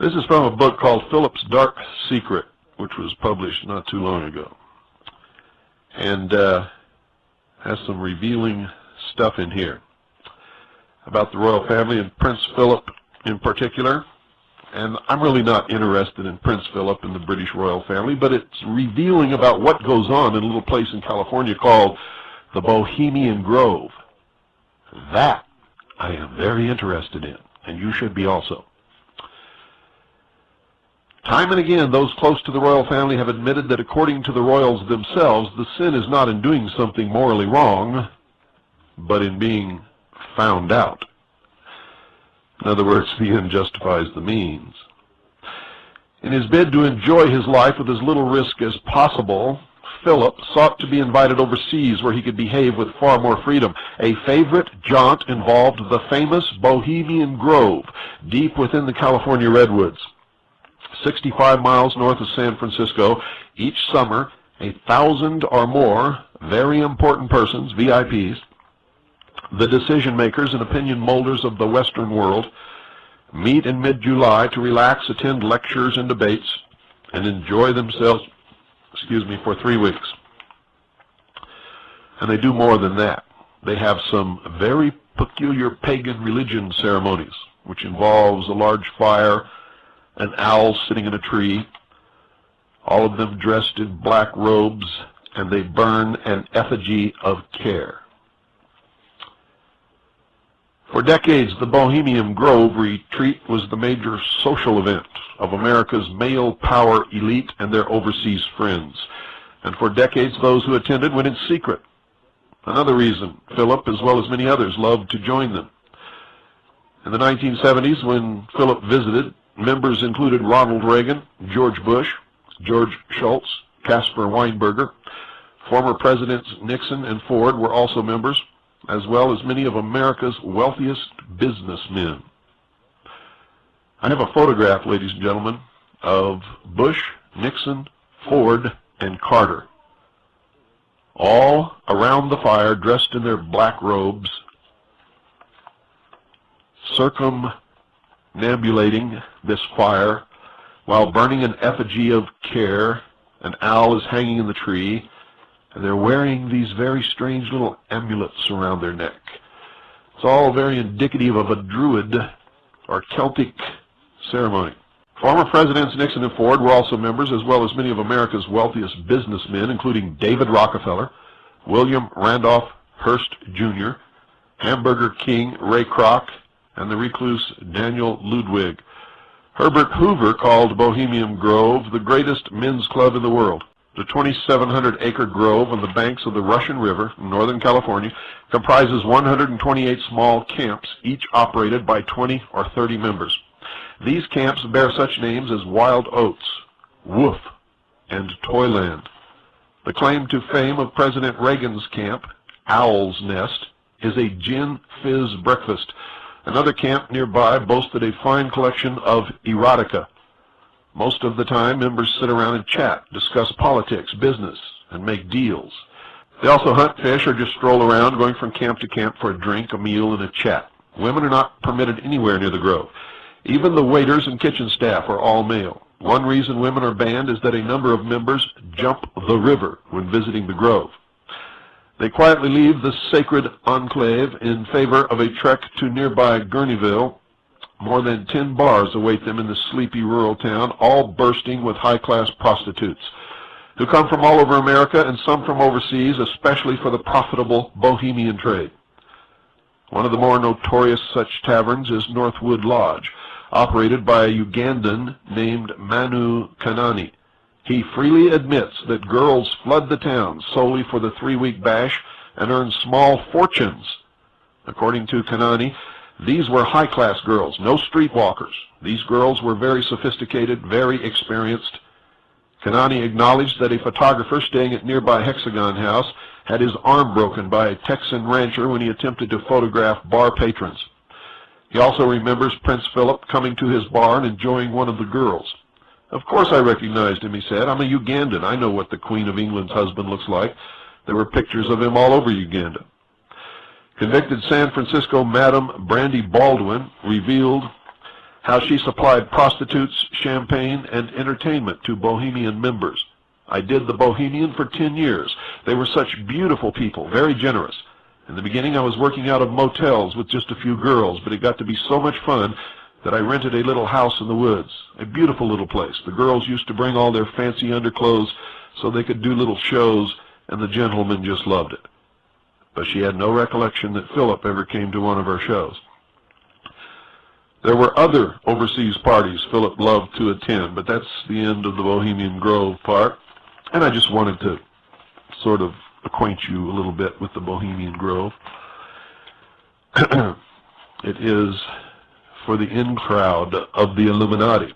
This is from a book called Philip's Dark Secret, which was published not too long ago, and has some revealing stuff in here about the royal family and Prince Philip in particular. And I'm really not interested in Prince Philip and the British royal family, but it's revealing about what goes on in a little place in California called the Bohemian Grove. That I am very interested in, and you should be also. Time and again, those close to the royal family have admitted that according to the royals themselves, the sin is not in doing something morally wrong, but in being found out. In other words, the end justifies the means. In his bid to enjoy his life with as little risk as possible, Philip sought to be invited overseas where he could behave with far more freedom. A favorite jaunt involved the famous Bohemian Grove, deep within the California redwoods. 65 miles north of San Francisco. Each summer, 1,000 or more very important persons, VIPs, the decision makers and opinion molders of the Western world, meet in mid-July to relax, attend lectures and debates, and enjoy themselves, for 3 weeks. And they do more than that. They have some very peculiar pagan religion ceremonies, which involves a large fire, an owl sitting in a tree, all of them dressed in black robes, and they burn an effigy of care. For decades, the Bohemian Grove retreat was the major social event of America's male power elite and their overseas friends. And for decades, those who attended went in secret. Another reason Philip, as well as many others, loved to join them. In the 1970s, when Philip visited, members included Ronald Reagan, George Bush, George Shultz, Caspar Weinberger. Former Presidents Nixon and Ford were also members, as well as many of America's wealthiest businessmen. I have a photograph, ladies and gentlemen, of Bush, Nixon, Ford, and Carter, all around the fire, dressed in their black robes, circumambulating this fire while burning an effigy of care. An owl is hanging in the tree, and they're wearing these very strange little amulets around their neck. It's all very indicative of a Druid or Celtic ceremony. Former Presidents Nixon and Ford were also members, as well as many of America's wealthiest businessmen, including David Rockefeller, William Randolph Hearst Jr., Hamburger King Ray Kroc, and the recluse Daniel Ludwig. Herbert Hoover called Bohemian Grove the greatest men's club in the world. The 2,700-acre grove on the banks of the Russian River in Northern California comprises 128 small camps, each operated by 20 or 30 members. These camps bear such names as Wild Oats, Woof, and Toyland. The claim to fame of President Reagan's camp, Owl's Nest, is a gin fizz breakfast. Another camp nearby boasted a fine collection of erotica. Most of the time, members sit around and chat, discuss politics, business, and make deals. They also hunt, fish, or just stroll around, going from camp to camp for a drink, a meal, and a chat. Women are not permitted anywhere near the grove. Even the waiters and kitchen staff are all male. One reason women are banned is that a number of members jump the river when visiting the grove. They quietly leave the sacred enclave in favor of a trek to nearby Gurneyville. More than 10 bars await them in the sleepy rural town, all bursting with high-class prostitutes who come from all over America and some from overseas, especially for the profitable Bohemian trade. One of the more notorious such taverns is Northwood Lodge, operated by a Ugandan named Manu Kanani. He freely admits that girls flood the town solely for the 3-week bash and earn small fortunes. According to Kanani, these were high-class girls, no streetwalkers. These girls were very sophisticated, very experienced. Kanani acknowledged that a photographer staying at nearby Hexagon House had his arm broken by a Texan rancher when he attempted to photograph bar patrons. He also remembers Prince Philip coming to his bar and enjoying one of the girls. "Of course I recognized him," he said. "I'm a Ugandan. I know what the Queen of England's husband looks like." There were pictures of him all over Uganda. Convicted San Francisco Madam Brandy Baldwin revealed how she supplied prostitutes, champagne, and entertainment to Bohemian members. I did the Bohemian for 10 years. They were such beautiful people, very generous. In the beginning, I was working out of motels with just a few girls, but it got to be so much fun that I rented a little house in the woods, a beautiful little place. The girls used to bring all their fancy underclothes so they could do little shows, and the gentlemen just loved it. But she had no recollection that Philip ever came to one of our shows. There were other overseas parties Philip loved to attend, but that's the end of the Bohemian Grove part. And I just wanted to sort of acquaint you a little bit with the Bohemian Grove. It is for the in crowd of the Illuminati.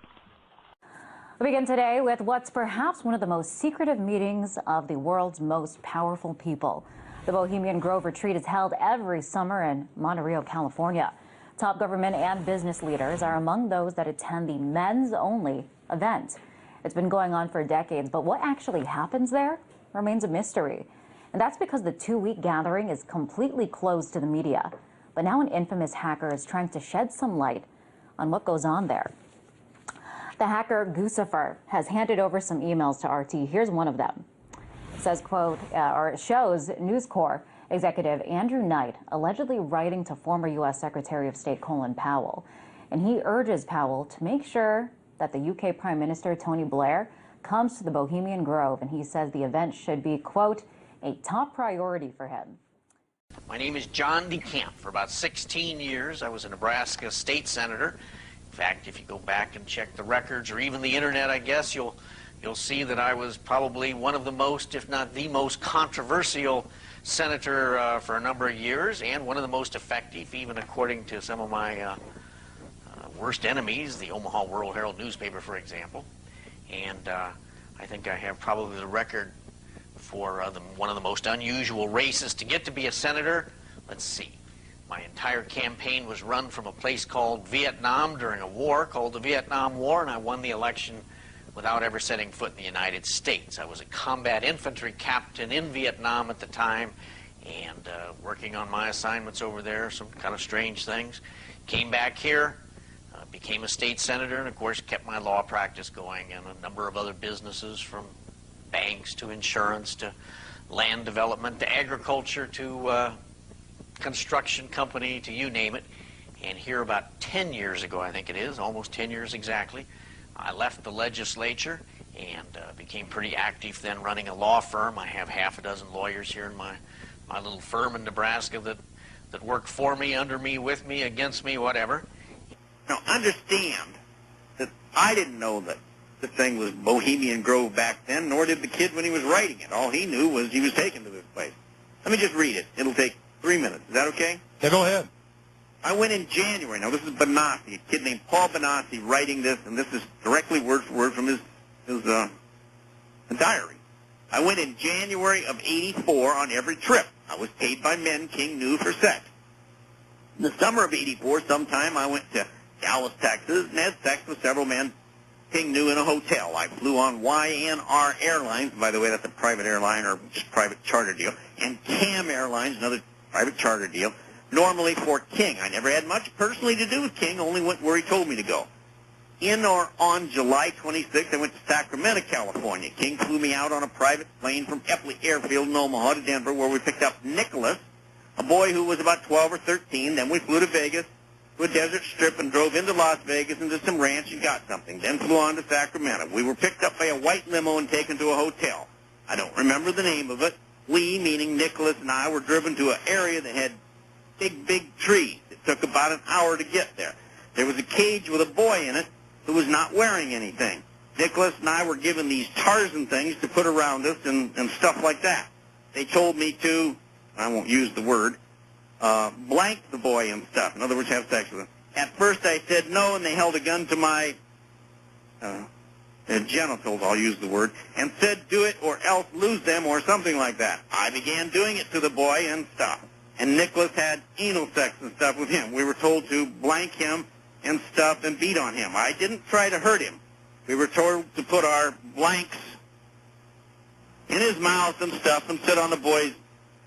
We begin today with what's perhaps one of the most secretive meetings of the world's most powerful people. The Bohemian Grove retreat is held every summer in Monterey, California. Top government and business leaders are among those that attend the men's-only event. It's been going on for decades, but what actually happens there remains a mystery. And that's because the two-week gathering is completely closed to the media. But now an infamous hacker is trying to shed some light on what goes on there. The hacker Guccifer has handed over some emails to RT. Here's one of them. It says, quote, or it shows News Corps executive Andrew Knight allegedly writing to former U.S. Secretary of State Colin Powell. And he urges Powell to make sure that the UK Prime Minister Tony Blair comes to the Bohemian Grove. And he says the event should be, quote, a top priority for him. My name is John DeCamp. For about 16 years, I was a Nebraska state senator. In fact, if you go back and check the records or even the internet, I guess, you'll see that I was probably one of the most, if not the most controversial senator for a number of years, and one of the most effective, even according to some of my worst enemies, the Omaha World-Herald newspaper, for example. And I think I have probably the record for one of the most unusual races to get to be a senator. Let's see. My entire campaign was run from a place called Vietnam during a war called the Vietnam War, and I won the election without ever setting foot in the United States. I was a combat infantry captain in Vietnam at the time, and working on my assignments over there, some kind of strange things. Came back here, became a state senator, and of course kept my law practice going and a number of other businesses, from banks to insurance to land development to agriculture to construction company to you name it. And here about 10 years ago, I think it is, almost 10 years exactly, I left the legislature and became pretty active then running a law firm. I have half a dozen lawyers here in my little firm in Nebraska that work for me, under me, with me, against me, whatever. Now understand that I didn't know that the thing was Bohemian Grove back then, nor did the kid when he was writing it. All he knew was he was taken to this place. Let me just read it. It'll take 3 minutes. Is that okay? Yeah, go ahead. I went in January. Now, this is Benassi, a kid named Paul Benassi writing this, and this is directly word for word from his diary. I went in January of '84 on every trip. I was paid by men King knew for sex. In the summer of '84, sometime, I went to Dallas, Texas, and had sex with several men King knew in a hotel. I flew on YNR Airlines. By the way, that's a private airline or just private charter deal. And CAM Airlines, another private charter deal, normally for King. I never had much personally to do with King, only went where he told me to go. In or on July 26th, I went to Sacramento, California. King flew me out on a private plane from Epley Airfield in Omaha to Denver, where we picked up Nicholas, a boy who was about 12 or 13. Then we flew to Vegas, to a desert strip, and drove into Las Vegas into some ranch and got something. Then flew on to Sacramento. We were picked up by a white limo and taken to a hotel. I don't remember the name of it. We, meaning Nicholas and I, were driven to an area that had big trees. It took about an hour to get there. There was a cage with a boy in it who was not wearing anything. Nicholas and I were given these Tarzan things to put around us and stuff like that. They told me to, I won't use the word, blank the boy and stuff. In other words, have sex with him. At first I said no, and they held a gun to my genitals, I'll use the word, and said do it or else lose them or something like that. I began doing it to the boy and stuff. And Nicholas had anal sex and stuff with him. We were told to blank him and stuff and beat on him. I didn't try to hurt him. We were told to put our blanks in his mouth and stuff and sit on the boy's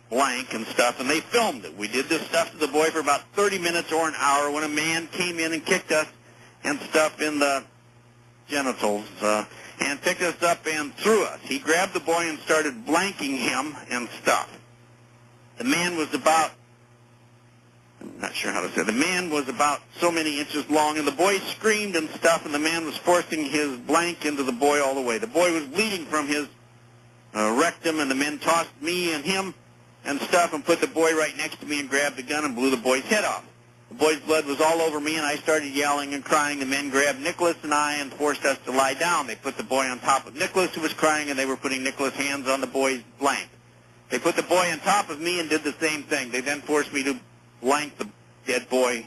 blank and stuff, and they filmed it. We did this stuff to the boy for about 30 minutes or an hour when a man came in and kicked us and stuff in the genitals, and picked us up and threw us. He grabbed the boy and started blanking him and stuff. The man was about, I'm not sure how to say it, the man was about so many inches long, and the boy screamed and stuff, and the man was forcing his blank into the boy all the way. The boy was bleeding from his rectum, and the men tossed me and him and stuff and put the boy right next to me and grabbed the gun and blew the boy's head off. The boy's blood was all over me, and I started yelling and crying. The men grabbed Nicholas and I and forced us to lie down. They put the boy on top of Nicholas, who was crying, and they were putting Nicholas' hands on the boy's blank. They put the boy on top of me and did the same thing. They then forced me to blank the dead boy.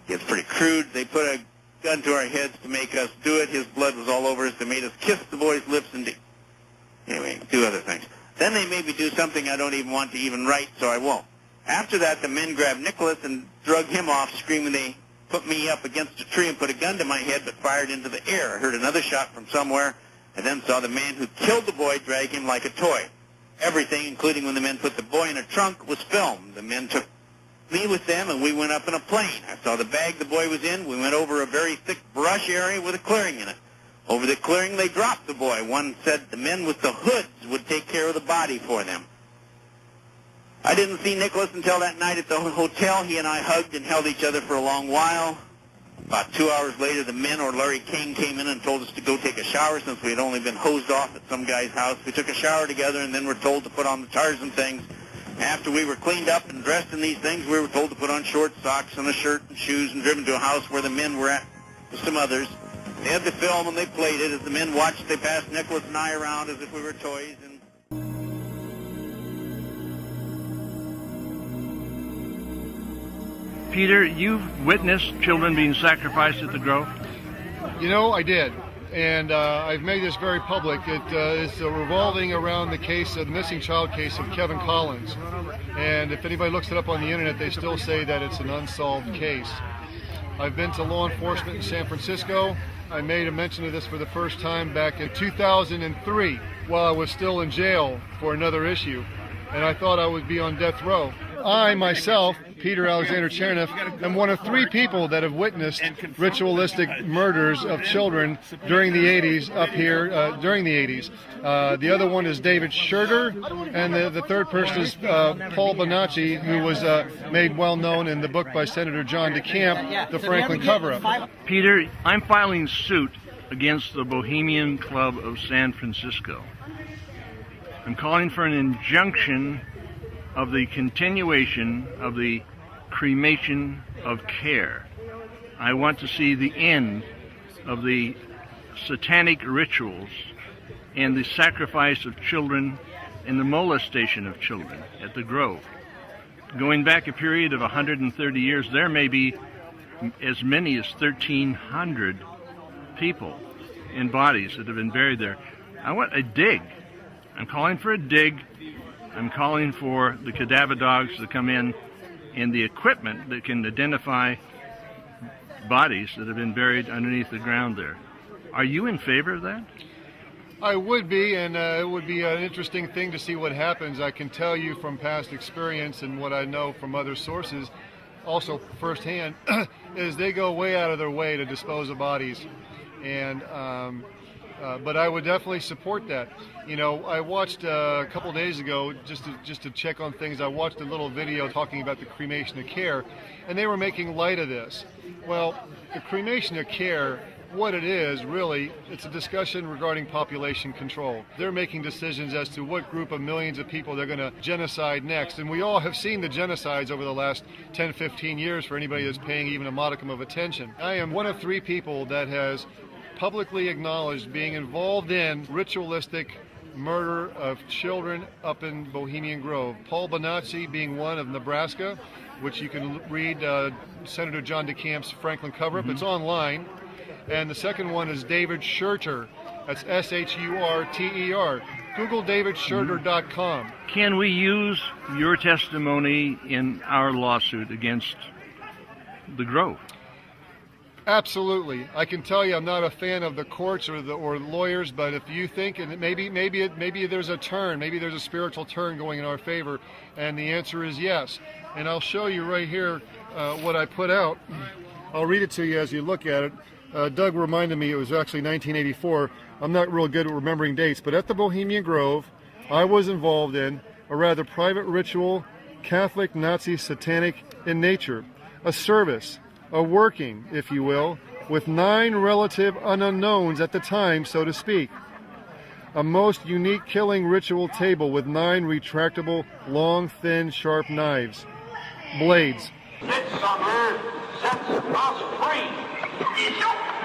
It's pretty crude. They put a gun to our heads to make us do it. His blood was all over us. They made us kiss the boy's lips and anyway, do other things. Then they made me do something I don't even want to even write, so I won't. After that, the men grabbed Nicholas and drug him off, screaming. They put me up against a tree and put a gun to my head, but fired into the air. I heard another shot from somewhere, and then saw the man who killed the boy drag him like a toy. Everything, including when the men put the boy in a trunk, was filmed. The men took me with them, and we went up in a plane. I saw the bag the boy was in. We went over a very thick brush area with a clearing in it. Over the clearing, they dropped the boy. One said the men with the hoods would take care of the body for them. I didn't see Nicholas until that night at the hotel. He and I hugged and held each other for a long while. About 2 hours later, the men or Larry King came in and told us to go take a shower since we had only been hosed off at some guy's house. We took a shower together and then were told to put on the Tarzan things. After we were cleaned up and dressed in these things, we were told to put on shorts, socks, and a shirt and shoes and driven to a house where the men were at with some others. They had the film and they played it. As the men watched, they passed Nicholas and I around as if we were toys. Peter, you've witnessed children being sacrificed at the Grove? You know, I did. And I've made this very public. It is revolving around the case of the missing child case of Kevin Collins. And if anybody looks it up on the internet, they still say that it's an unsolved case. I've been to law enforcement in San Francisco. I made a mention of this for the first time back in 2003 while I was still in jail for another issue. And I thought I would be on death row. I, myself, Peter Alexander Chernoff, am one of 3 people that have witnessed ritualistic murders of children during the 80s up here, during the 80s. The other one is David Schurter, and the third person is Paul Bonacci, who was made well known in the book by Senator John DeCamp, The Franklin Cover-Up. Peter, I'm filing suit against the Bohemian Club of San Francisco. I'm calling for an injunction of the continuation of the cremation of care. I want to see the end of the satanic rituals and the sacrifice of children and the molestation of children at the Grove. Going back a period of 130 years, there may be as many as 1,300 people and bodies that have been buried there. I want a dig. I'm calling for a dig. I'm calling for the cadaver dogs to come in and the equipment that can identify bodies that have been buried underneath the ground there. Are you in favor of that? I would be, and it would be an interesting thing to see what happens. I can tell you from past experience and what I know from other sources, also firsthand, is they go way out of their way to dispose of bodies. And but I would definitely support that. You know, I watched a couple days ago, just to check on things, I watched a little video talking about the cremation of care, and they were making light of this. Well, the cremation of care, what it is, really, it's a discussion regarding population control. They're making decisions as to what group of millions of people they're going to genocide next. And we all have seen the genocides over the last 10, 15 years for anybody that's paying even a modicum of attention. I am one of 3 people that has publicly acknowledged being involved in ritualistic murder of children up in Bohemian Grove. Paul Bonacci being one of Nebraska, which you can read Senator John DeCamp's Franklin Cover-Up. It's online. And the second one is David Schurter. That's S-H-U-R-T-E-R. Google davidschurter.com. Can we use your testimony in our lawsuit against the Grove? Absolutely. I can tell you I'm not a fan of the courts or lawyers, but if you think, and maybe there's a turn, maybe there's a spiritual turn going in our favor, and the answer is yes. And I'll show you right here what I put out. I'll read it to you as you look at it. Doug reminded me it was actually 1984. I'm not real good at remembering dates, but at the Bohemian Grove, I was involved in a rather private ritual, Catholic, Nazi, satanic in nature, a service, a working, if you will, with 9 relative unknowns at the time, so to speak. A most unique killing ritual table with 9 retractable, long, thin, sharp knives, blades. This summer sets us free. You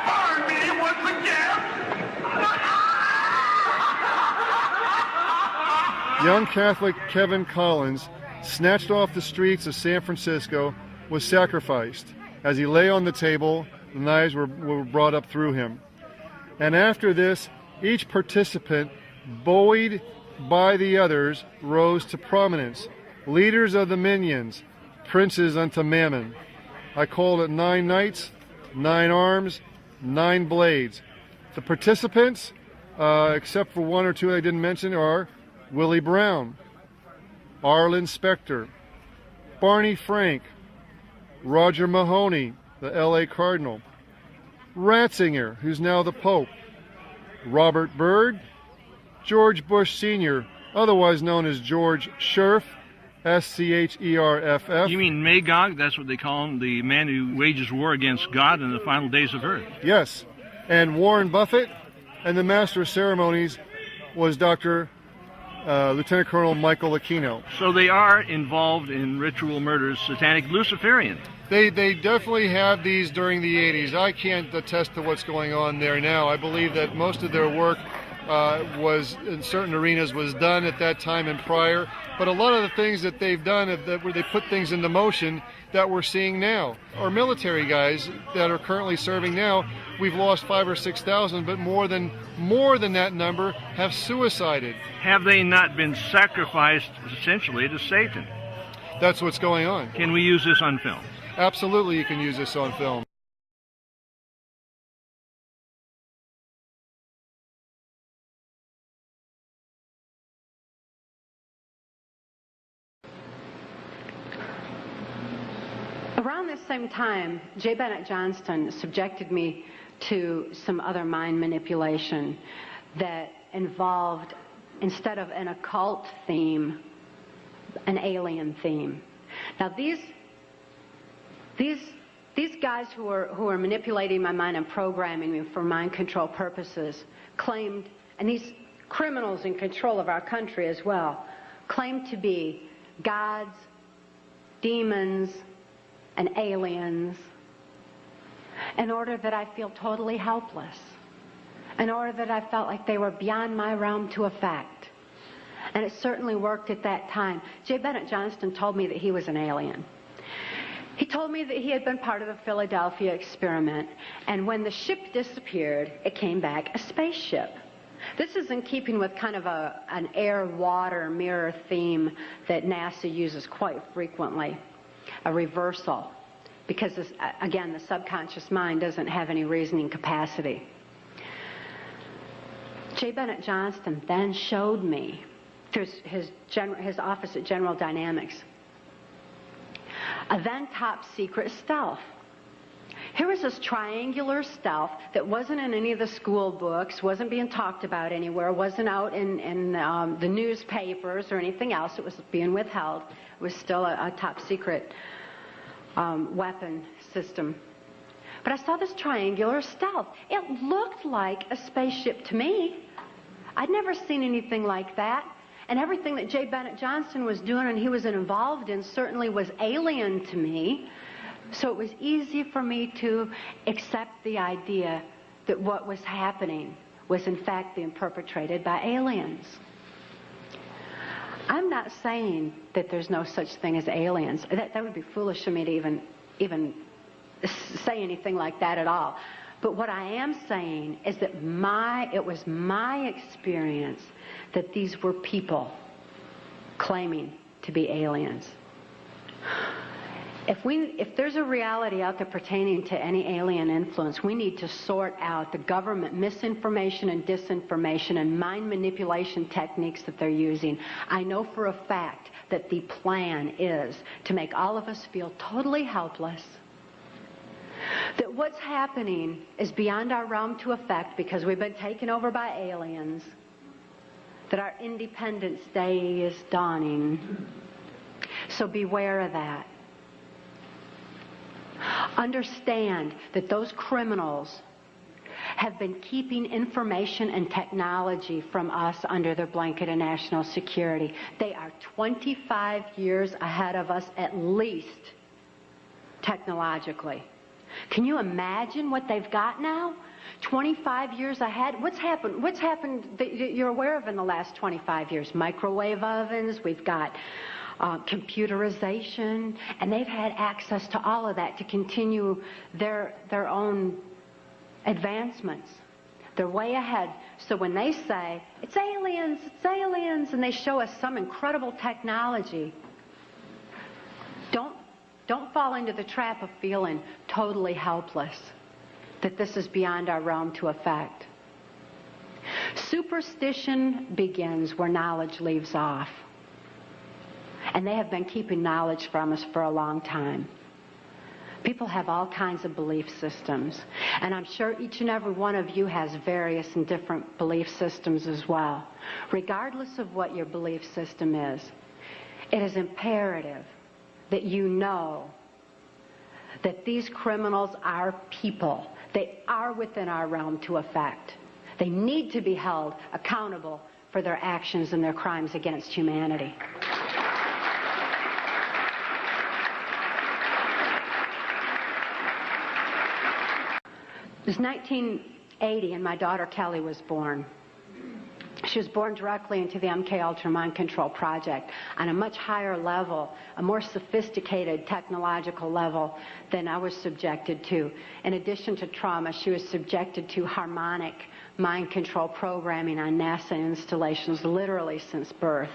burn me once again. Young Catholic Kevin Collins, snatched off the streets of San Francisco, was sacrificed. As he lay on the table, the knives were brought up through him. And after this, each participant, buoyed by the others, rose to prominence. Leaders of the minions, princes unto mammon. I called it 9 knights, 9 arms, 9 blades. The participants, except for 1 or 2 I didn't mention, are Willie Brown, Arlen Specter, Barney Frank, Roger Mahoney, the L.A. Cardinal, Ratzinger, who's now the Pope, Robert Byrd, George Bush Sr., otherwise known as George Scherff, S-C-H-E-R-F-F. You mean Magog? That's what they call him, the man who wages war against God in the final days of earth. Yes. And Warren Buffett, and the Master of Ceremonies was Dr. Lieutenant Colonel Michael Aquino. So they are involved in ritual murders, satanic Luciferian. They definitely have these during the 80s. I can't attest to what's going on there now. I believe that most of their work was, in certain arenas, was done at that time and prior. But a lot of the things that they've done, where they put things into motion that we're seeing now. Our military guys that are currently serving now, we've lost 5,000 or 6,000, but more than that number have suicided. Have they not been sacrificed essentially to Satan? That's what's going on. Can we use this on film? Absolutely, you can use this on film. Around this same time, J. Bennett Johnston subjected me to some other mind manipulation that involved, instead of an occult theme, an alien theme. Now these guys who are manipulating my mind and programming me for mind control purposes claimed, and these criminals in control of our country as well, claimed to be gods, demons, and aliens, in order that I feel totally helpless, in order that I felt like they were beyond my realm to affect. And it certainly worked at that time. J. Bennett Johnston told me that he was an alien. He told me that he had been part of the Philadelphia experiment, and when the ship disappeared, it came back a spaceship. This is in keeping with kind of an air-water mirror theme that NASA uses quite frequently. A reversal, because this, again, the subconscious mind doesn't have any reasoning capacity. J. Bennett Johnston then showed me through his office at General Dynamics a then top secret stealth. Here was this triangular stealth that wasn't in any of the school books, wasn't being talked about anywhere, wasn't out in the newspapers or anything else. It was being withheld. It was still a top secret weapon system. But I saw this triangular stealth. It looked like a spaceship to me. I'd never seen anything like that. And everything that J. Bennett Johnston was doing and he was involved in certainly was alien to me. So it was easy for me to accept the idea that what was happening was in fact being perpetrated by aliens. I'm not saying that there's no such thing as aliens. That would be foolish of me to even say anything like that at all. But what I am saying is that it was my experience that these were people claiming to be aliens. If there's a reality out there pertaining to any alien influence, we need to sort out the government misinformation and disinformation and mind manipulation techniques that they're using. I know for a fact that the plan is to make all of us feel totally helpless, that what's happening is beyond our realm to affect because we've been taken over by aliens, that our Independence Day is dawning. So beware of that. Understand that those criminals have been keeping information and technology from us under their blanket of national security. They are 25 years ahead of us at least, technologically. Can you imagine what they've got now? 25 years ahead? What's happened that you're aware of in the last 25 years? Microwave ovens, we've got computerization, and they've had access to all of that to continue their own advancements. They're way ahead. So when they say, it's aliens, and they show us some incredible technology, don't fall into the trap of feeling totally helpless, that this is beyond our realm to affect. Superstition begins where knowledge leaves off. And they have been keeping knowledge from us for a long time. People have all kinds of belief systems. And I'm sure each and every one of you has various and different belief systems as well. Regardless of what your belief system is, it is imperative that you know that these criminals are people. They are within our realm to affect. They need to be held accountable for their actions and their crimes against humanity. It was 1980 and my daughter Kelly was born. She was born directly into the MK Ultra Mind Control Project on a much higher level, a more sophisticated technological level than I was subjected to. In addition to trauma, she was subjected to harmonic mind control programming on NASA installations literally since birth,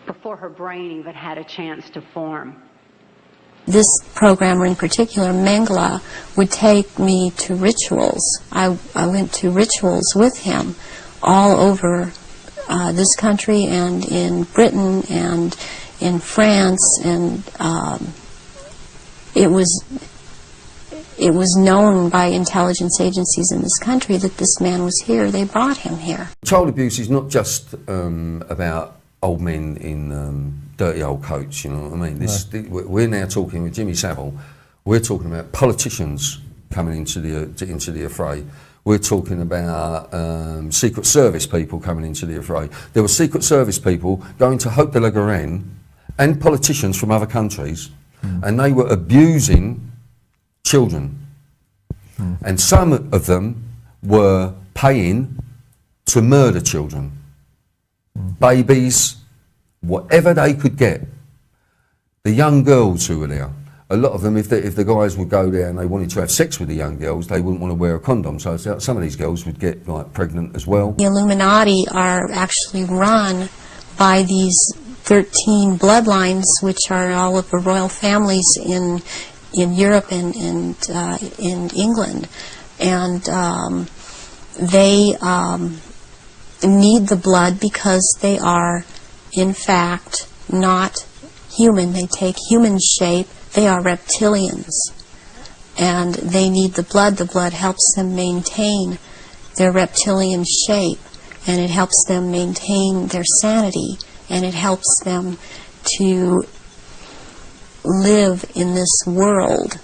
before her brain even had a chance to form. This programmer in particular, Mengele, would take me to rituals. I went to rituals with him all over this country and in Britain and in France, and it was known by intelligence agencies in this country that this man was here. They brought him here. Child abuse is not just about old men in dirty old coats, you know what I mean? We're now talking with Jimmy Savile. We're talking about politicians coming into the affray. We're talking about Secret Service people coming into the affray. There were Secret Service people going to Haute de la Garenne and politicians from other countries, and they were abusing children. And some of them were paying to murder children. Babies, whatever they could get. The young girls who were there, a lot of them, if the guys would go there and they wanted to have sex with the young girls, they wouldn't want to wear a condom, so some of these girls would get like pregnant as well. The Illuminati are actually run by these 13 bloodlines, which are all of the royal families in Europe and in England, and they need the blood because they are, in fact, not human. They take human shape. They are reptilians, and they need the blood. The blood helps them maintain their reptilian shape, and it helps them maintain their sanity, and it helps them to live in this world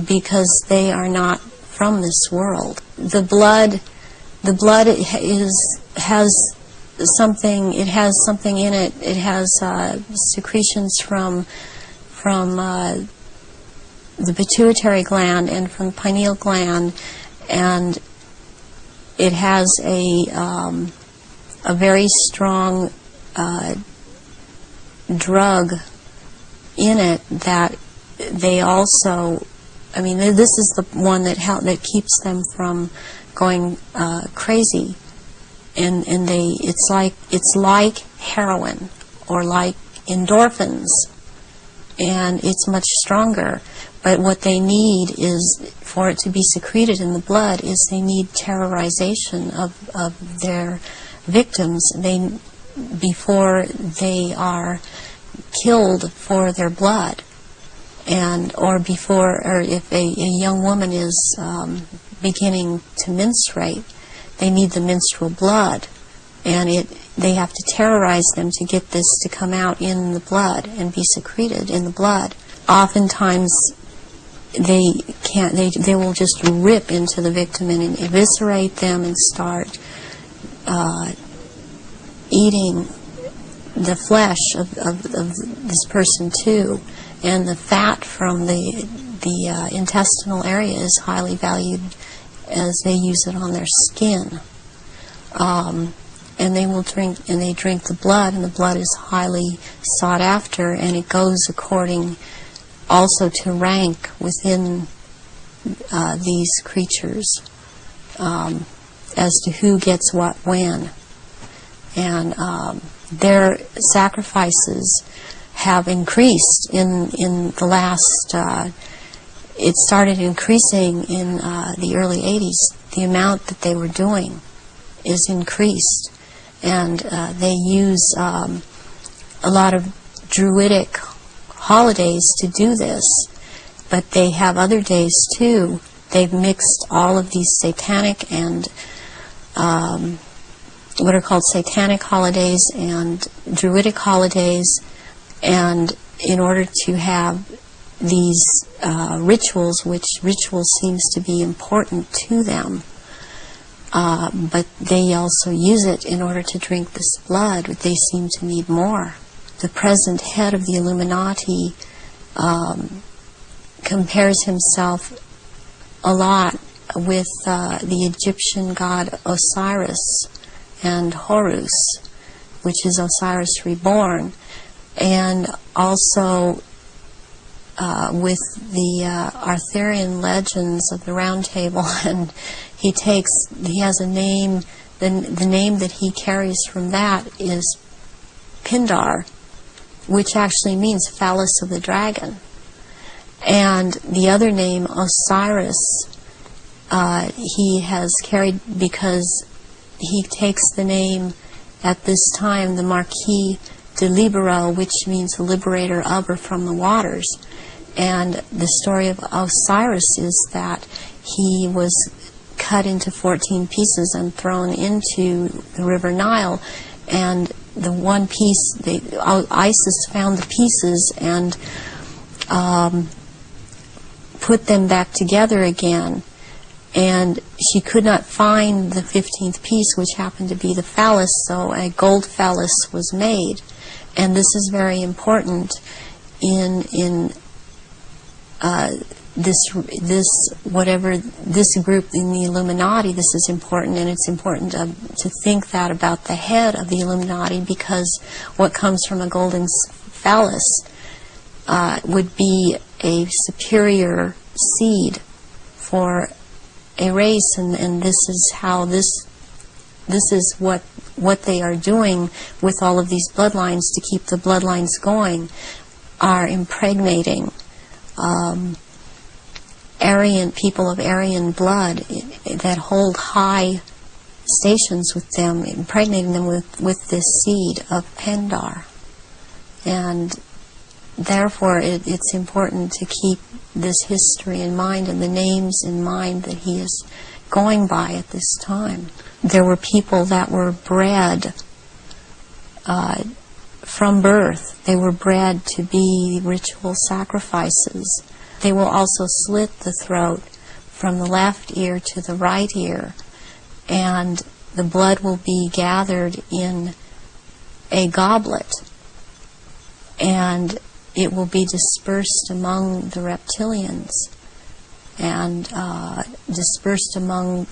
because they are not from this world. The blood has something. It has something in it. It has secretions from the pituitary gland and from the pineal gland, and it has a very strong drug in it that they also, I mean, this is the one that keeps them from going crazy, and it's like heroin or like endorphins, and it's much stronger. But what they need is, for it to be secreted in the blood, is they need terrorization of their victims before they are killed for their blood. or if a young woman is beginning to menstruate, they need the menstrual blood, and they have to terrorize them to get this to come out in the blood and be secreted in the blood. Oftentimes they will just rip into the victim and eviscerate them and start eating the flesh of this person too. And the fat from the intestinal area is highly valued, as they use it on their skin. And they drink the blood, and the blood is highly sought after, and it goes according also to rank within these creatures, as to who gets what when. And their sacrifices have increased in the last, it started increasing in the early 80s. The amount that they were doing is increased. And they use a lot of druidic holidays to do this, but they have other days too. They've mixed all of these satanic and what are called satanic holidays and druidic holidays, and in order to have these rituals, which ritual seems to be important to them, but they also use it in order to drink this blood. They seem to need more. The present head of the Illuminati compares himself a lot with the Egyptian god Osiris and Horus, which is Osiris reborn, and also with the Arthurian legends of the Round Table. And he has a name, the name that he carries from that is Pindar, which actually means phallus of the dragon. And the other name, Osiris, he has carried because he takes the name at this time, the Marquis de Libero, which means the liberator of or from the waters. And the story of Osiris is that he was cut into 14 pieces and thrown into the River Nile, and the one piece, Isis found the pieces and put them back together again, and she could not find the 15th piece, which happened to be the phallus, so a gold phallus was made. And this is very important in this group in the Illuminati. This is important, and it's important to think that about the head of the Illuminati, because what comes from a golden phallus would be a superior seed for a race, and this is how this is what they are doing with all of these bloodlines to keep the bloodlines going, are impregnating Aryan people of Aryan blood that hold high stations with them, impregnating them with this seed of Pindar. And therefore it's important to keep this history in mind and the names in mind that he is going by at this time. There were people that were bred from birth. They were bred to be ritual sacrifices. They will also slit the throat from the left ear to the right ear, and the blood will be gathered in a goblet, and it will be dispersed among the reptilians, and dispersed among,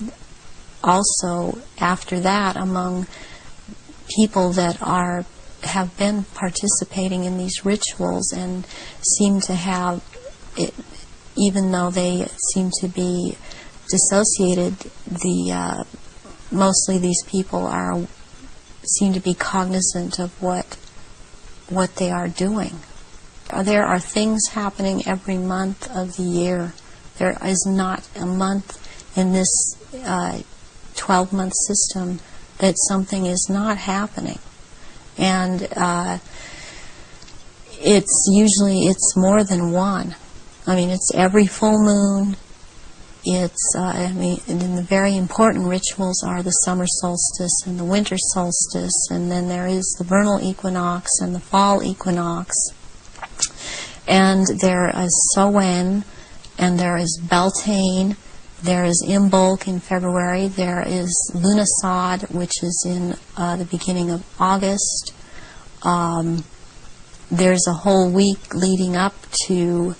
also after that, among people that have been participating in these rituals and seem to have it, even though they seem to be dissociated. Mostly these people seem to be cognizant of what they are doing. There are things happening every month of the year. There is not a month in this 12-month system that something is not happening. And it's more than one. I mean, it's every full moon. It's, I mean, and then the very important rituals are the summer solstice and the winter solstice, and then there is the vernal equinox and the fall equinox. And there is Samhain, and there is Beltane, there is Imbolc in February, there is Lughnasadh, which is in the beginning of August. There's a whole week leading up to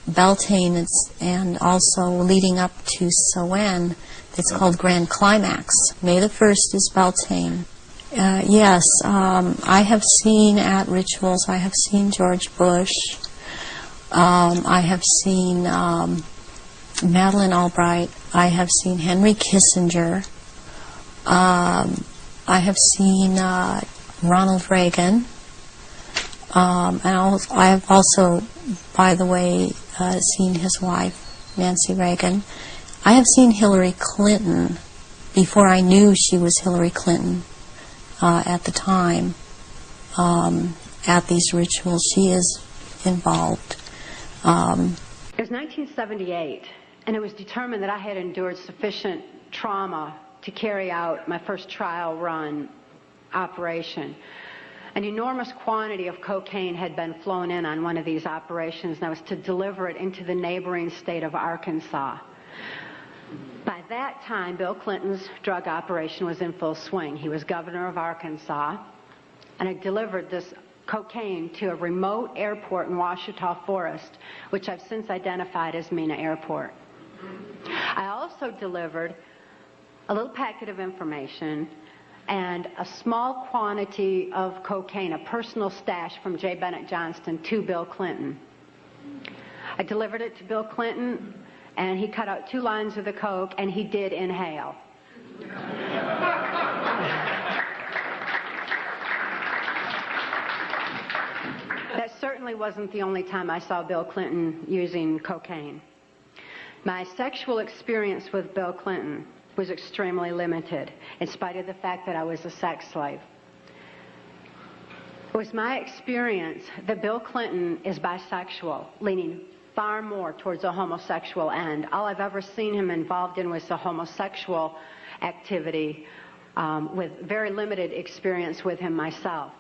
Beltane and also leading up to Samhain. It's called Grand Climax. May the 1st is Beltane. Yes, I have seen at rituals, I have seen George Bush. I have seen Madeleine Albright. I have seen Henry Kissinger. I have seen Ronald Reagan. And I have also, by the way, seen his wife, Nancy Reagan. I have seen Hillary Clinton before I knew she was Hillary Clinton at the time at these rituals. She is involved. It was 1978, and it was determined that I had endured sufficient trauma to carry out my first trial run operation. An enormous quantity of cocaine had been flown in on one of these operations, and I was to deliver it into the neighboring state of Arkansas. By that time, Bill Clinton's drug operation was in full swing. He was governor of Arkansas, and I delivered this cocaine to a remote airport in Ouachita Forest, which I've since identified as Mena Airport. I also delivered a little packet of information and a small quantity of cocaine, a personal stash from J. Bennett Johnston, to Bill Clinton. I delivered it to Bill Clinton, and he cut out 2 lines of the coke, and he did inhale. That certainly wasn't the only time I saw Bill Clinton using cocaine. My sexual experience with Bill Clinton was extremely limited, in spite of the fact that I was a sex slave. It was my experience that Bill Clinton is bisexual, leaning far more towards a homosexual end. All I've ever seen him involved in was a homosexual activity, with very limited experience with him myself.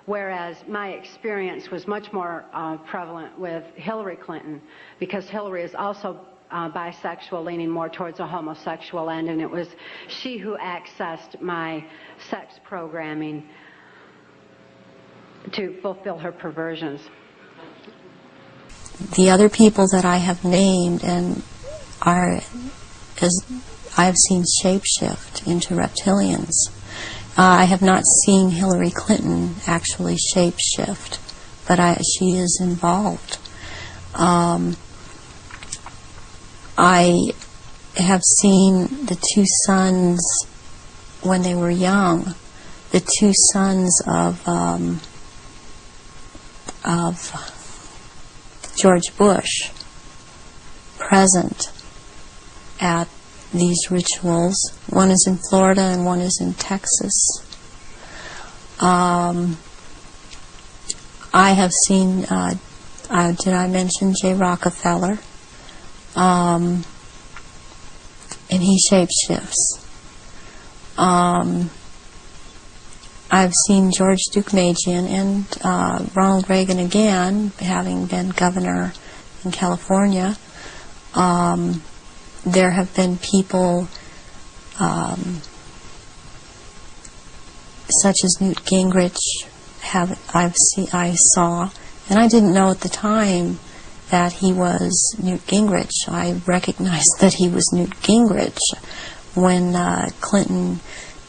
Whereas my experience was much more prevalent with Hillary Clinton, because Hillary is also bisexual, leaning more towards a homosexual end, and it was she who accessed my sex programming to fulfill her perversions. The other people that I have named and are, as I have seen shapeshift into reptilians. I have not seen Hillary Clinton actually shapeshift, but she is involved. I have seen the 2 sons when they were young, the 2 sons of George Bush present at these rituals. One is in Florida and one is in Texas. I have seen, did I mention J. Rockefeller? And he shapeshifts. I've seen George Deukmejian and Ronald Reagan again, having been governor in California. There have been people such as Newt Gingrich I saw, and I didn't know at the time that he was Newt Gingrich. I recognized that he was Newt Gingrich when Clinton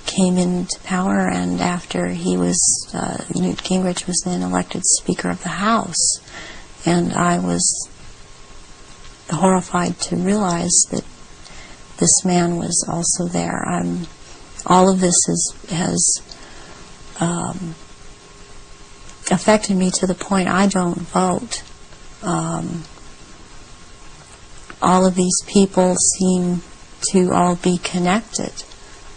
came into power, and after he was, Newt Gingrich was then elected Speaker of the House. And I was horrified to realize that this man was also there. All of this has affected me to the point I don't vote. All of these people seem to all be connected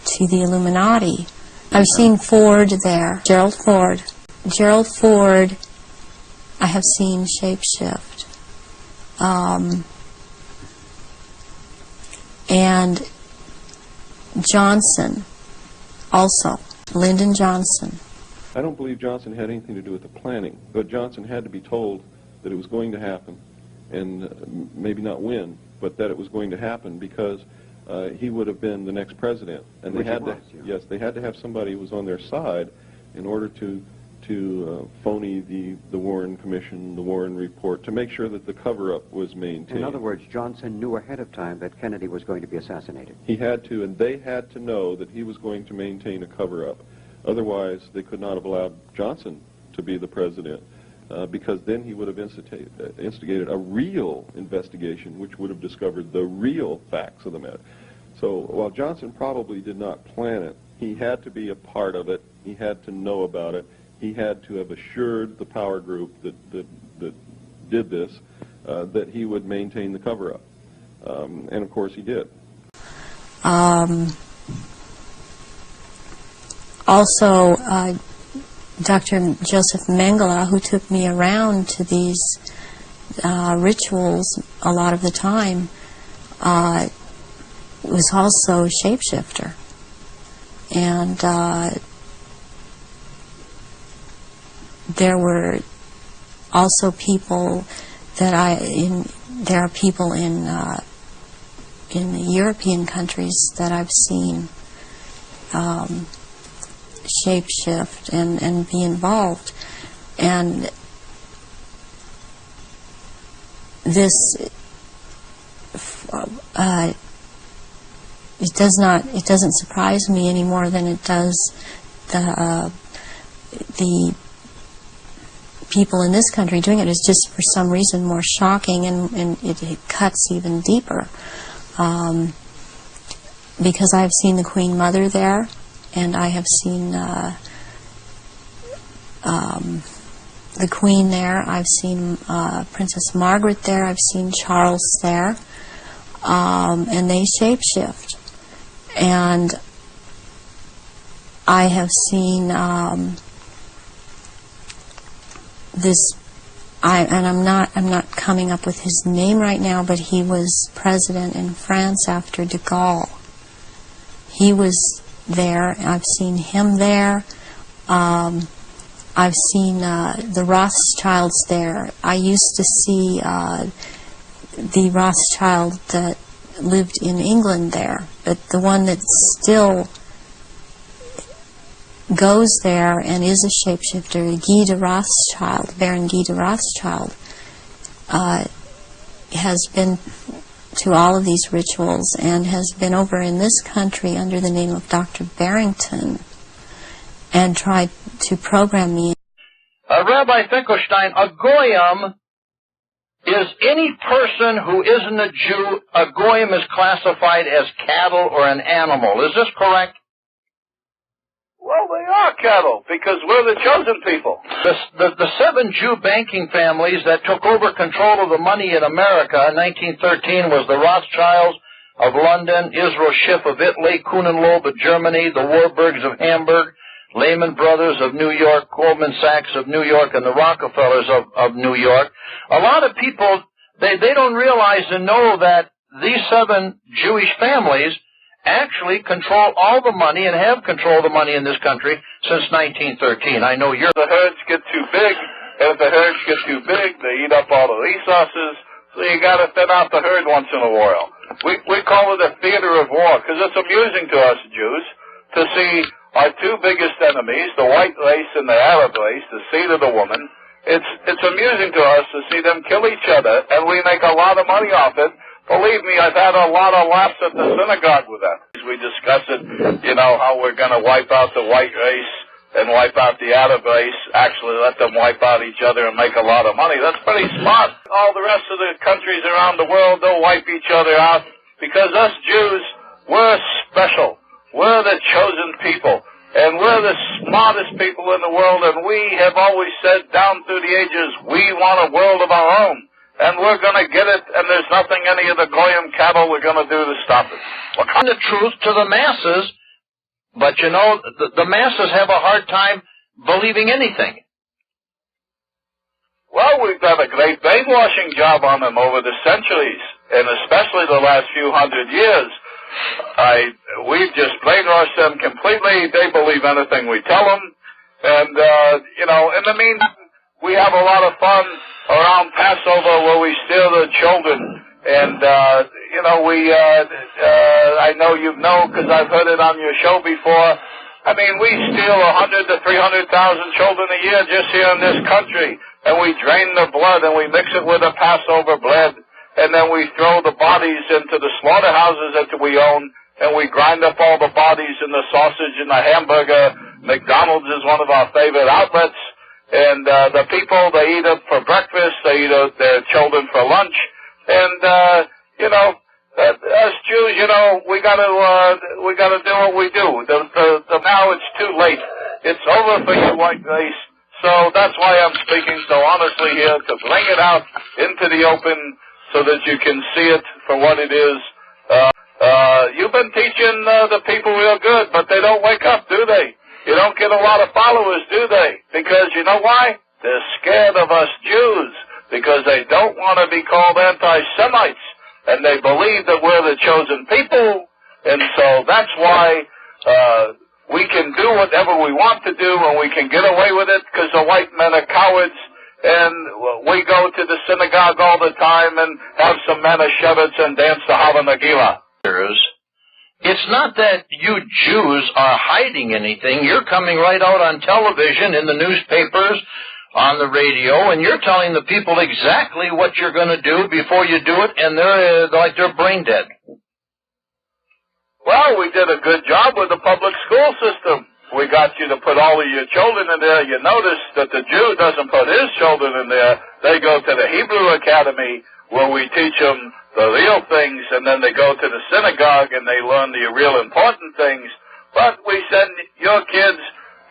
to the Illuminati. I've seen Ford there, Gerald Ford. Gerald Ford, I have seen shapeshift. And Johnson, also, Lyndon Johnson. I don't believe Johnson had anything to do with the planning, but Johnson had to be told that it was going to happen, and maybe not when, but that it was going to happen, because he would have been the next president, and they had to, yes, they had to have somebody who was on their side in order to phony the Warren Commission, the Warren Report, to make sure that the cover-up was maintained. In other words, Johnson knew ahead of time that Kennedy was going to be assassinated. He had to, and they had to know that he was going to maintain a cover-up. Otherwise, they could not have allowed Johnson to be the president, because then he would have instigated a real investigation, which would have discovered the real facts of the matter. So while Johnson probably did not plan it, he had to be a part of it. He had to know about it. He had to have assured the power group that did this that he would maintain the cover-up. And of course he did. Also, Dr. Joseph Mengele, who took me around to these rituals a lot of the time, was also a shapeshifter. And there were also people that there are people in the European countries that I've seen shapeshift and be involved, and this it doesn't surprise me any more than it does the people in this country doing it. Is just for some reason more shocking, and it cuts even deeper, because I've seen the Queen Mother there, and I have seen the Queen there. I've seen Princess Margaret there. I've seen Charles there, and they shapeshift. And I have seen this. I'm not coming up with his name right now, but he was president in France after de Gaulle. He was there. I've seen him there. I've seen the Rothschilds there. I used to see the Rothschild that lived in England there, but the one that still goes there and is a shapeshifter, Guy de Rothschild, Baron Guy de Rothschild, has been to all of these rituals and has been over in this country under the name of Dr. Barrington and tried to program me. Rabbi Finkelstein, a goyim is any person who isn't a Jew. A goyim is classified as cattle or an animal. Is this correct? Well, they are cattle, because we're the chosen people. The 7 Jew banking families that took over control of the money in America in 1913 was the Rothschilds of London, Israel Schiff of Italy, Kuhn-Loeb of Germany, the Warburgs of Hamburg, Lehman Brothers of New York, Goldman Sachs of New York, and the Rockefellers of New York. A lot of people, they don't realize and know that these 7 Jewish families actually control all the money and have controlled the money in this country since 1913. I know you're... The herds get too big, and if the herds get too big, they eat up all the resources, so you got to thin out the herd once in a while. We call it a theater of war, because it's amusing to us Jews to see our 2 biggest enemies, the white race and the Arab race, the seed of the woman. It's amusing to us to see them kill each other, and we make a lot of money off it. Believe me, I've had a lot of laughs at the synagogue with that. We discuss it, how we're going to wipe out the white race and wipe out the Arab race, actually let them wipe out each other and make a lot of money. That's pretty smart. All the rest of the countries around the world, they'll wipe each other out, because us Jews, we're special. We're the chosen people, and we're the smartest people in the world, and we have always said down through the ages, we want a world of our own. And we're going to get it, and there's nothing any of the goyim cattle are going to do to stop it. We're telling the truth to the masses, but the masses have a hard time believing anything. Well, we've done a great brainwashing job on them over the centuries, and especially the last few hundred years. We've just brainwashed them completely. They believe anything we tell them. And, you know, in the meantime, we have a lot of fun around Passover where we steal the children. And, you know, I know you know because I've heard it on your show before. I mean, we steal 100 to 300,000 children a year just here in this country. And we drain the blood and we mix it with the Passover bread. And then we throw the bodies into the slaughterhouses that we own. And we grind up all the bodies in the sausage and the hamburger. McDonald's is one of our favorite outlets. And the people, they eat it for breakfast. They eat their children for lunch. And, you know, us Jews, you know, we gotta do what we do. Now it's too late. It's over for you, white race. So that's why I'm speaking so honestly here, to bring it out into the open so that you can see it for what it is. You've been teaching the people real good, but they don't wake up, do they? You don't get a lot of followers, do they? Because you know why? They're scared of us Jews, because they don't want to be called anti-Semites, and they believe that we're the chosen people, and so that's why we can do whatever we want to do, and we can get away with it because the white men are cowards, and we go to the synagogue all the time and have some Manischewitz and dance the Hava Nagila. It's not that you Jews are hiding anything. You're coming right out on television, in the newspapers, on the radio, and you're telling the people exactly what you're going to do before you do it, and they're brain dead. Well, we did a good job with the public school system. We got you to put all of your children in there. You notice that the Jew doesn't put his children in there. They go to the Hebrew Academy where we teach them the real things, and then they go to the synagogue and they learn the real important things. But we send your kids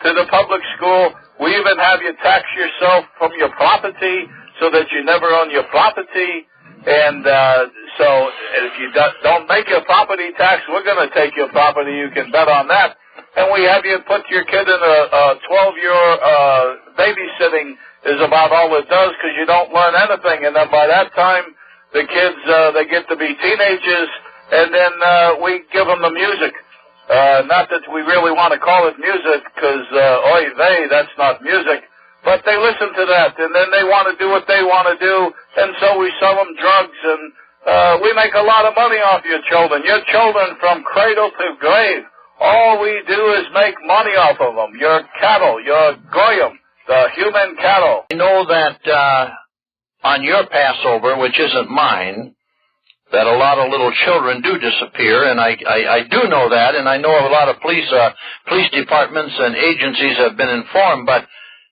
to the public school. We even have you tax yourself from your property so that you never own your property. And so if you don't make your property tax, we're going to take your property. You can bet on that. And we have you put your kid in a 12-year babysitting is about all it does, because you don't learn anything. And then by that time, the kids, they get to be teenagers, and then we give them the music. Not that we really want to call it music, because, oy vey, that's not music. But they listen to that, and then they want to do what they want to do, and so we sell them drugs, and we make a lot of money off your children. Your children from cradle to grave. All we do is make money off of them. Your cattle, your goyim, the human cattle. I know that on your Passover, which isn't mine, that a lot of little children do disappear, and I do know that, and I know a lot of police departments and agencies have been informed, but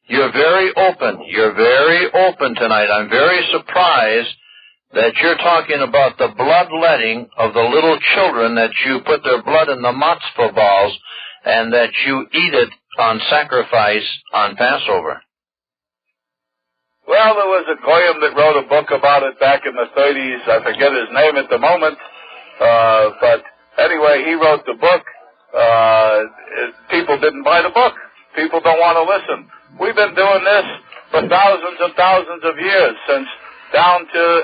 you're very open. You're very open tonight. I'm very surprised that you're talking about the bloodletting of the little children, that you put their blood in the matzah balls, and that you eat it on sacrifice on Passover. Well, there was a goyim that wrote a book about it back in the 30s. I forget his name at the moment. But anyway, he wrote the book. People didn't buy the book. People don't want to listen. We've been doing this for thousands and thousands of years, since down to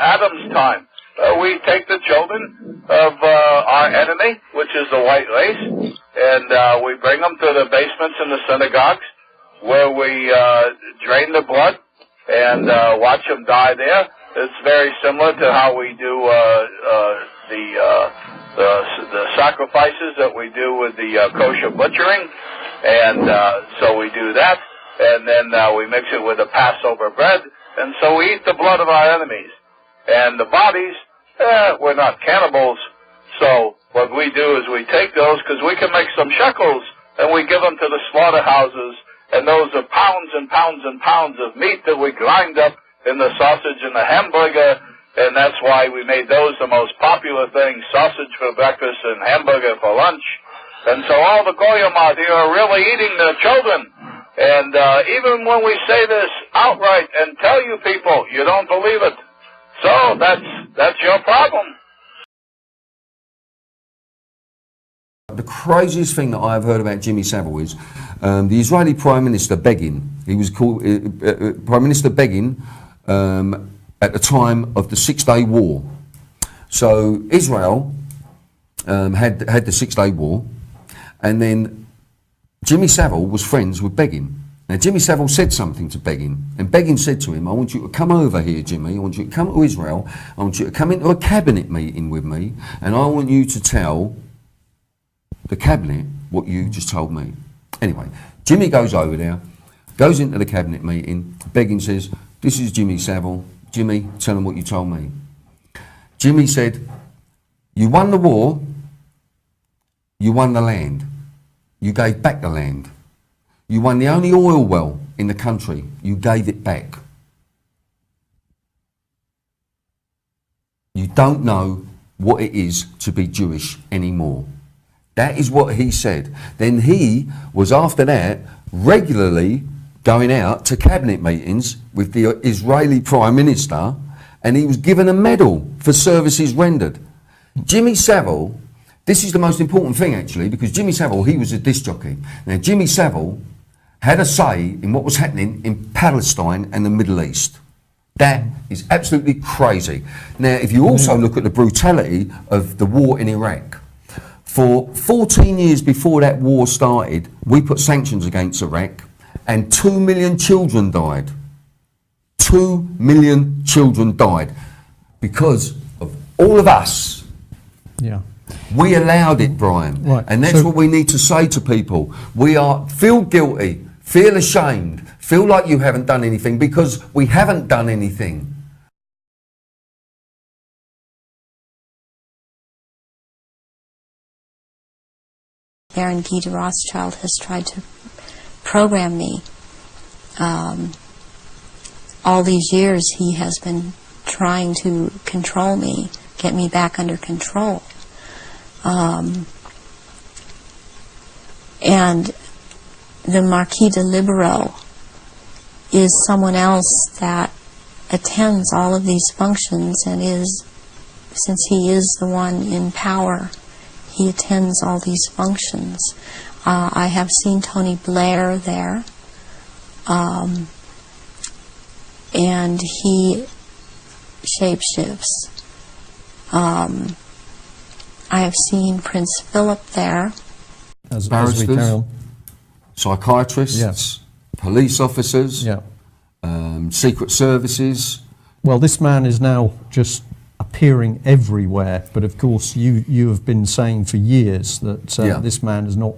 Adam's time. We take the children of our enemy, which is the white race, and we bring them to the basements in the synagogues, where we drain the blood and watch them die there. It's very similar to how we do the sacrifices that we do with the kosher butchering, and so we do that, and then we mix it with the Passover bread, and so we eat the blood of our enemies. And the bodies, we're not cannibals, so what we do is we take those, because we can make some shekels, and we give them to the slaughterhouses, and those are pounds and pounds and pounds of meat that we grind up in the sausage and the hamburger, and that's why we made those the most popular things, sausage for breakfast and hamburger for lunch. And so all the goyim out here are really eating their children. And even when we say this outright and tell you people, you don't believe it. So that's your problem. The craziest thing that I've heard about Jimmy Savile is the Israeli Prime Minister begging He was called Prime Minister Begin at the time of the 6-Day War. So Israel had the 6-Day War, and then Jimmy Savile was friends with Begin. Now Jimmy Savile said something to Begin, and Begin said to him, I want you to come over here, Jimmy, I want you to come to Israel, I want you to come into a cabinet meeting with me, and I want you to tell the cabinet what you just told me. Anyway, Jimmy goes over there, goes into the cabinet meeting, Begin says, this is Jimmy Savile, Jimmy, tell him what you told me. Jimmy said, you won the war, you won the land, you gave back the land. You won the only oil well in the country. You gave it back. You don't know what it is to be Jewish anymore. That is what he said. Then he was, after that, regularly going out to cabinet meetings with the Israeli Prime Minister, and he was given a medal for services rendered. Jimmy Savile, this is the most important thing actually, because Jimmy Savile, he was a disc jockey. Now Jimmy Savile had a say in what was happening in Palestine and the Middle East. That is absolutely crazy. Now, if you also look at the brutality of the war in Iraq, for 14 years before that war started, we put sanctions against Iraq, and 2 million children died. 2 million children died because of all of us. Yeah. We allowed it, Brian. Right. And that's what we need to say to people. Feel guilty. Feel ashamed, feel like you haven't done anything, because we haven't done anything. Baron Guy de Rothschild has tried to program me. All these years he has been trying to control me, get me back under control. And the Marquis de Libero is someone else that attends all of these functions and is, since he is the one in power, he attends all these functions. I have seen Tony Blair there, and he shapeshifts. I have seen Prince Philip there. As barristers, we carry on. Psychiatrists, Yes. police officers, Yeah. secret services. Well, this man is now just appearing everywhere, but of course you have been saying for years that this man is not.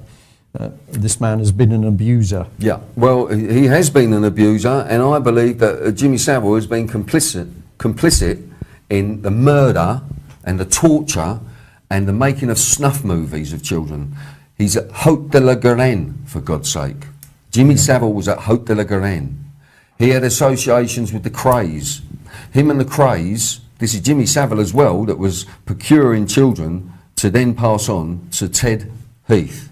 This man has been an abuser. Yeah, well, he has been an abuser, and I believe that Jimmy Savile has been complicit in the murder and the torture and the making of snuff movies of children. He's at Haute de la Garenne, for God's sake. Jimmy Savile was at Haute de la Garenne. He had associations with the Krays. Him and the Krays, this is Jimmy Savile as well, that was procuring children to then pass on to Ted Heath.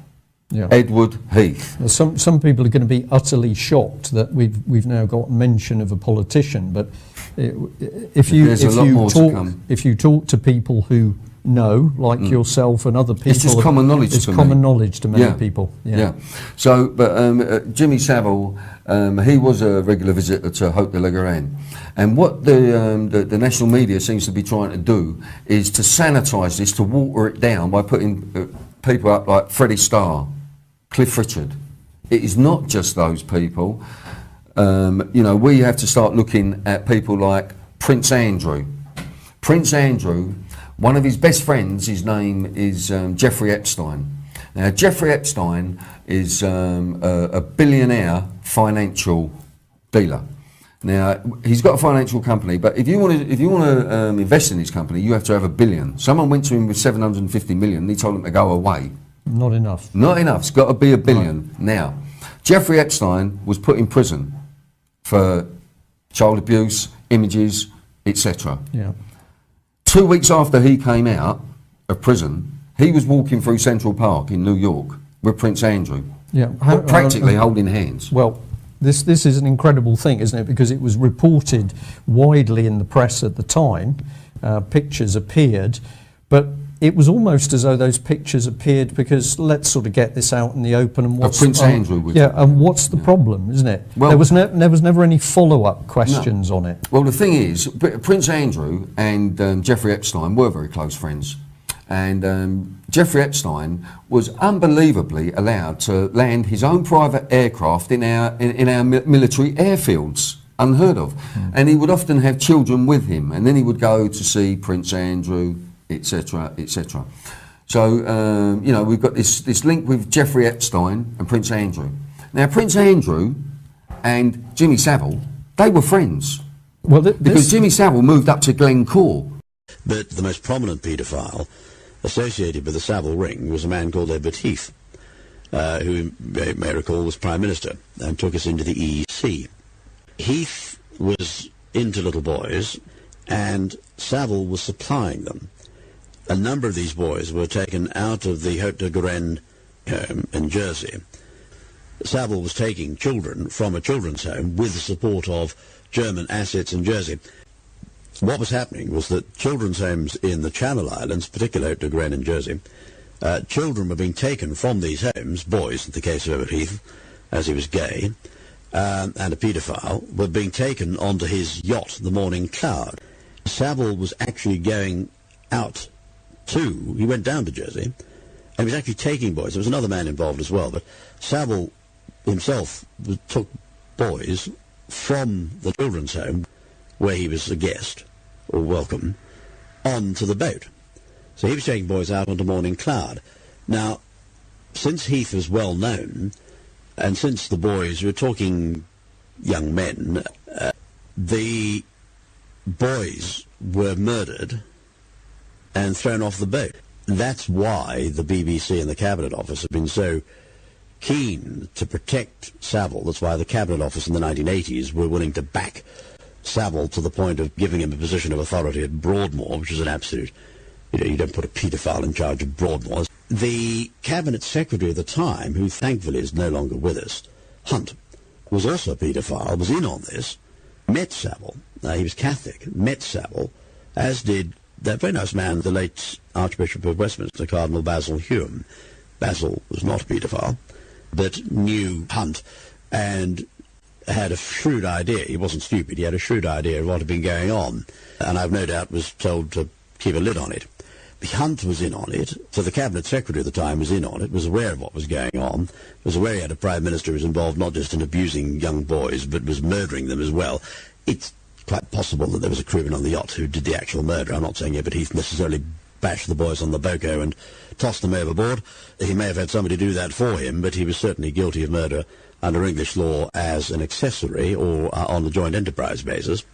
Yeah. Edward Heath. Now, some people are going to be utterly shocked that we've now got mention of a politician, but if you talk to people who know, like yourself and other people, it's just common knowledge. It's common knowledge to many people. Yeah. So, but Jimmy Savile, he was a regular visitor to Haute de la Garenne, and what the national media seems to be trying to do is to sanitise this, to water it down by putting people up like Freddie Starr, Cliff Richard. It is not just those people. You know, we have to start looking at people like Prince Andrew. Prince Andrew, one of his best friends, his name is Jeffrey Epstein. Now, Jeffrey Epstein is a billionaire financial dealer. Now, he's got a financial company, but if you want to invest in his company, you have to have $1 billion. Someone went to him with 750 million. He told him to go away. Not enough. Not enough. It's got to be $1 billion. Right. Now, Jeffrey Epstein was put in prison for child abuse, images, etc. Yeah. 2 weeks after he came out of prison, he was walking through Central Park in New York with Prince Andrew. Yeah. Practically holding hands. Well, this is an incredible thing, isn't it? Because it was reported widely in the press at the time. Pictures appeared, but it was almost as though those pictures appeared because let's sort of get this out in the open and what's Prince Andrew. And what's the problem, isn't it? Well, there was never any follow-up questions on it. Well, the thing is, Prince Andrew and Jeffrey Epstein were very close friends. And Jeffrey Epstein was unbelievably allowed to land his own private aircraft in our military airfields. Unheard of. And he would often have children with him, and then he would go to see Prince Andrew, etc., etc. So, you know, we've got this link with Jeffrey Epstein and Prince Andrew. Now, Prince Andrew and Jimmy Savile, they were friends. Well, because Jimmy Savile moved up to Glencore. But the most prominent paedophile associated with the Savile ring was a man called Edward Heath, who you may recall was Prime Minister and took us into the EEC. Heath was into little boys, and Savile was supplying them. A number of these boys were taken out of the Haute de Garenne home in Jersey. Savile was taking children from a children's home with the support of German assets in Jersey. What was happening was that children's homes in the Channel Islands, particularly Haute de Garenne in Jersey, children were being taken from these homes, boys in the case of Edward Heath, as he was gay, and a paedophile, were being taken onto his yacht, the Morning Cloud. Savile was actually going out he went down to Jersey, and he was actually taking boys. There was another man involved as well, but Savile himself took boys from the children's home, where he was a guest, or welcome, onto the boat. So he was taking boys out onto Morning Cloud. Now, since Heath was well known, and since the boys were talking young men, the boys were murdered and thrown off the boat. That's why the BBC and the Cabinet Office have been so keen to protect Savile. That's why the Cabinet Office in the 1980s were willing to back Savile to the point of giving him a position of authority at Broadmoor, which is an absolute, you don't put a paedophile in charge of Broadmoor. The Cabinet Secretary at the time, who thankfully is no longer with us, Hunt, was also a paedophile, was in on this, met Savile. He was Catholic, met Savile, as did that very nice man, the late Archbishop of Westminster, Cardinal Basil Hume. Basil was not a paedophile, but knew Hunt and had a shrewd idea. He wasn't stupid, he had a shrewd idea of what had been going on, and I've no doubt was told to keep a lid on it. Hunt was in on it, so the Cabinet Secretary at the time was in on it, was aware of what was going on, was aware he had a Prime Minister who was involved not just in abusing young boys, but was murdering them as well. It's quite possible that there was a crewman on the yacht who did the actual murder. I'm not saying Edward Heath necessarily bashed the boys on the Boko and tossed them overboard. He may have had somebody do that for him, but he was certainly guilty of murder under English law as an accessory or on the joint enterprise basis.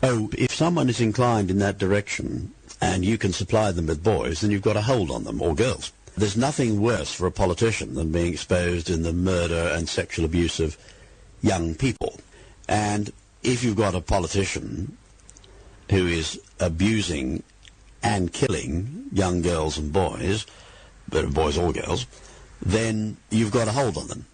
Oh, if someone is inclined in that direction and you can supply them with boys, then you've got a hold on them, or girls. There's nothing worse for a politician than being exposed in the murder and sexual abuse of young people. And if you've got a politician who is abusing and killing young girls and boys, but boys or girls, then you've got a hold on them.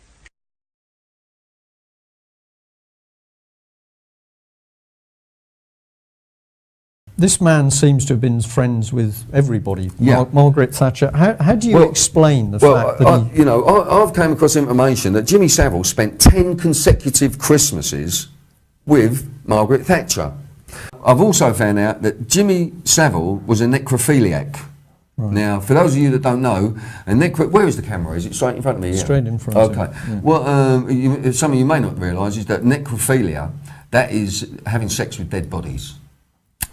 This man seems to have been friends with everybody. Yeah. Margaret Thatcher. How do you explain the fact that he... You know, I've come across information that Jimmy Savile spent 10 consecutive Christmases with Margaret Thatcher. I've also found out that Jimmy Savile was a necrophiliac. Right. Now, for those of you that don't know, where is the camera? Is it straight in front of me? Yeah. Straight in front of me. Okay. Yeah. Well, some of you may not realise is that necrophilia, that is having sex with dead bodies.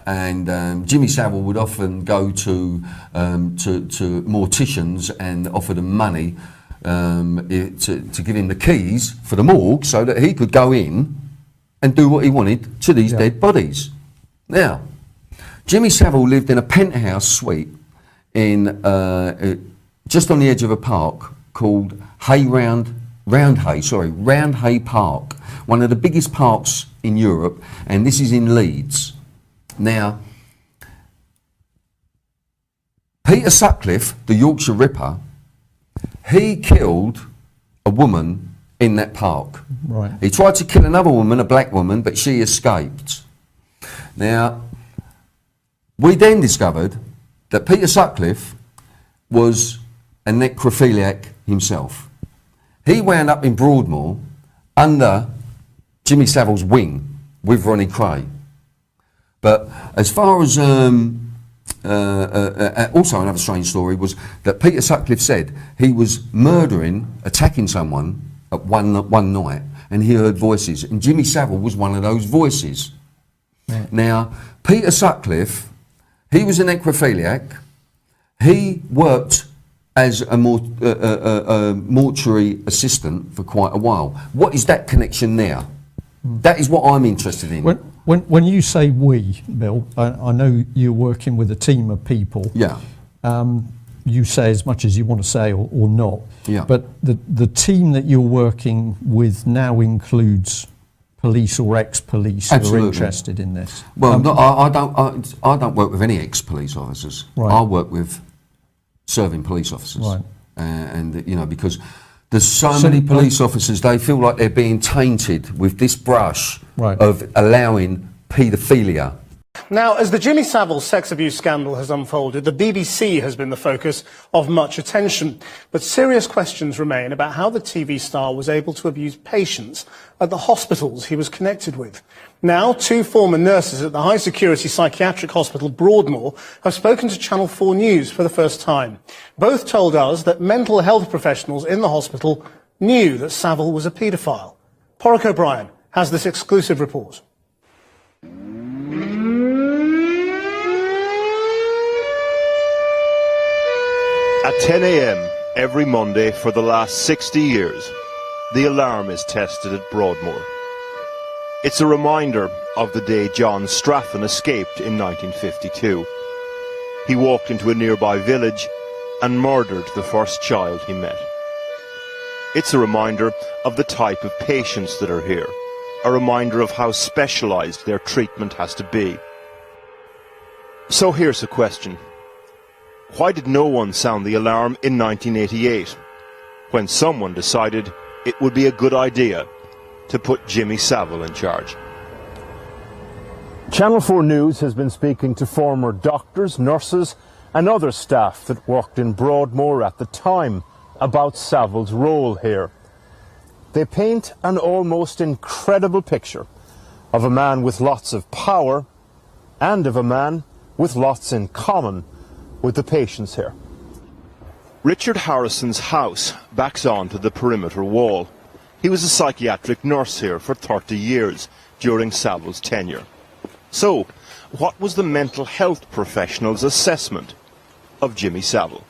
And Jimmy Savile would often go to morticians and offer them money to give him the keys for the morgue so that he could go in and do what he wanted to these dead bodies. Now, Jimmy Savile lived in a penthouse suite in just on the edge of a park called Roundhay Park, one of the biggest parks in Europe, and this is in Leeds. Now, Peter Sutcliffe, the Yorkshire Ripper, he killed a woman in that park. Right. He tried to kill another woman, a black woman, but she escaped. Now, we then discovered that Peter Sutcliffe was a necrophiliac himself. He wound up in Broadmoor under Jimmy Savile's wing with Ronnie Cray. But as far as also another strange story was that Peter Sutcliffe said he was attacking someone at one night, and he heard voices, and Jimmy Savile was one of those voices. Yeah. Now, Peter Sutcliffe, he was a necrophiliac. He worked as a mortuary assistant for quite a while. What is that connection there? That is what I'm interested in. When you say we, Bill, I know you're working with a team of people. Yeah. You say as much as you want to say or not. Yeah. But the team that you're working with now includes police or ex-police who are interested in this. Well, I don't work with any ex-police officers. Right. I work with serving police officers. Right. And you know, because there's so many police officers, they feel like they're being tainted with this brush of allowing paedophilia. Now, as the Jimmy Savile sex abuse scandal has unfolded, the BBC has been the focus of much attention. But serious questions remain about how the TV star was able to abuse patients at the hospitals he was connected with. Now, 2 former nurses at the high-security psychiatric hospital Broadmoor have spoken to Channel 4 News for the first time. Both told us that mental health professionals in the hospital knew that Savile was a paedophile. Porrick O'Brien has this exclusive report. At 10 a.m. every Monday for the last 60 years, the alarm is tested at Broadmoor. It's a reminder of the day John Straffen escaped in 1952. He walked into a nearby village and murdered the first child he met. It's a reminder of the type of patients that are here, a reminder of how specialized their treatment has to be. So here's a question. Why did no one sound the alarm in 1988, when someone decided it would be a good idea to put Jimmy Savile in charge? Channel 4 News has been speaking to former doctors, nurses and other staff that worked in Broadmoor at the time about Savile's role here. They paint an almost incredible picture of a man with lots of power and of a man with lots in common with the patients here. Richard Harrison's house backs onto the perimeter wall. He was a psychiatric nurse here for 30 years during Savile's tenure. So, what was the mental health professional's assessment of Jimmy Savile?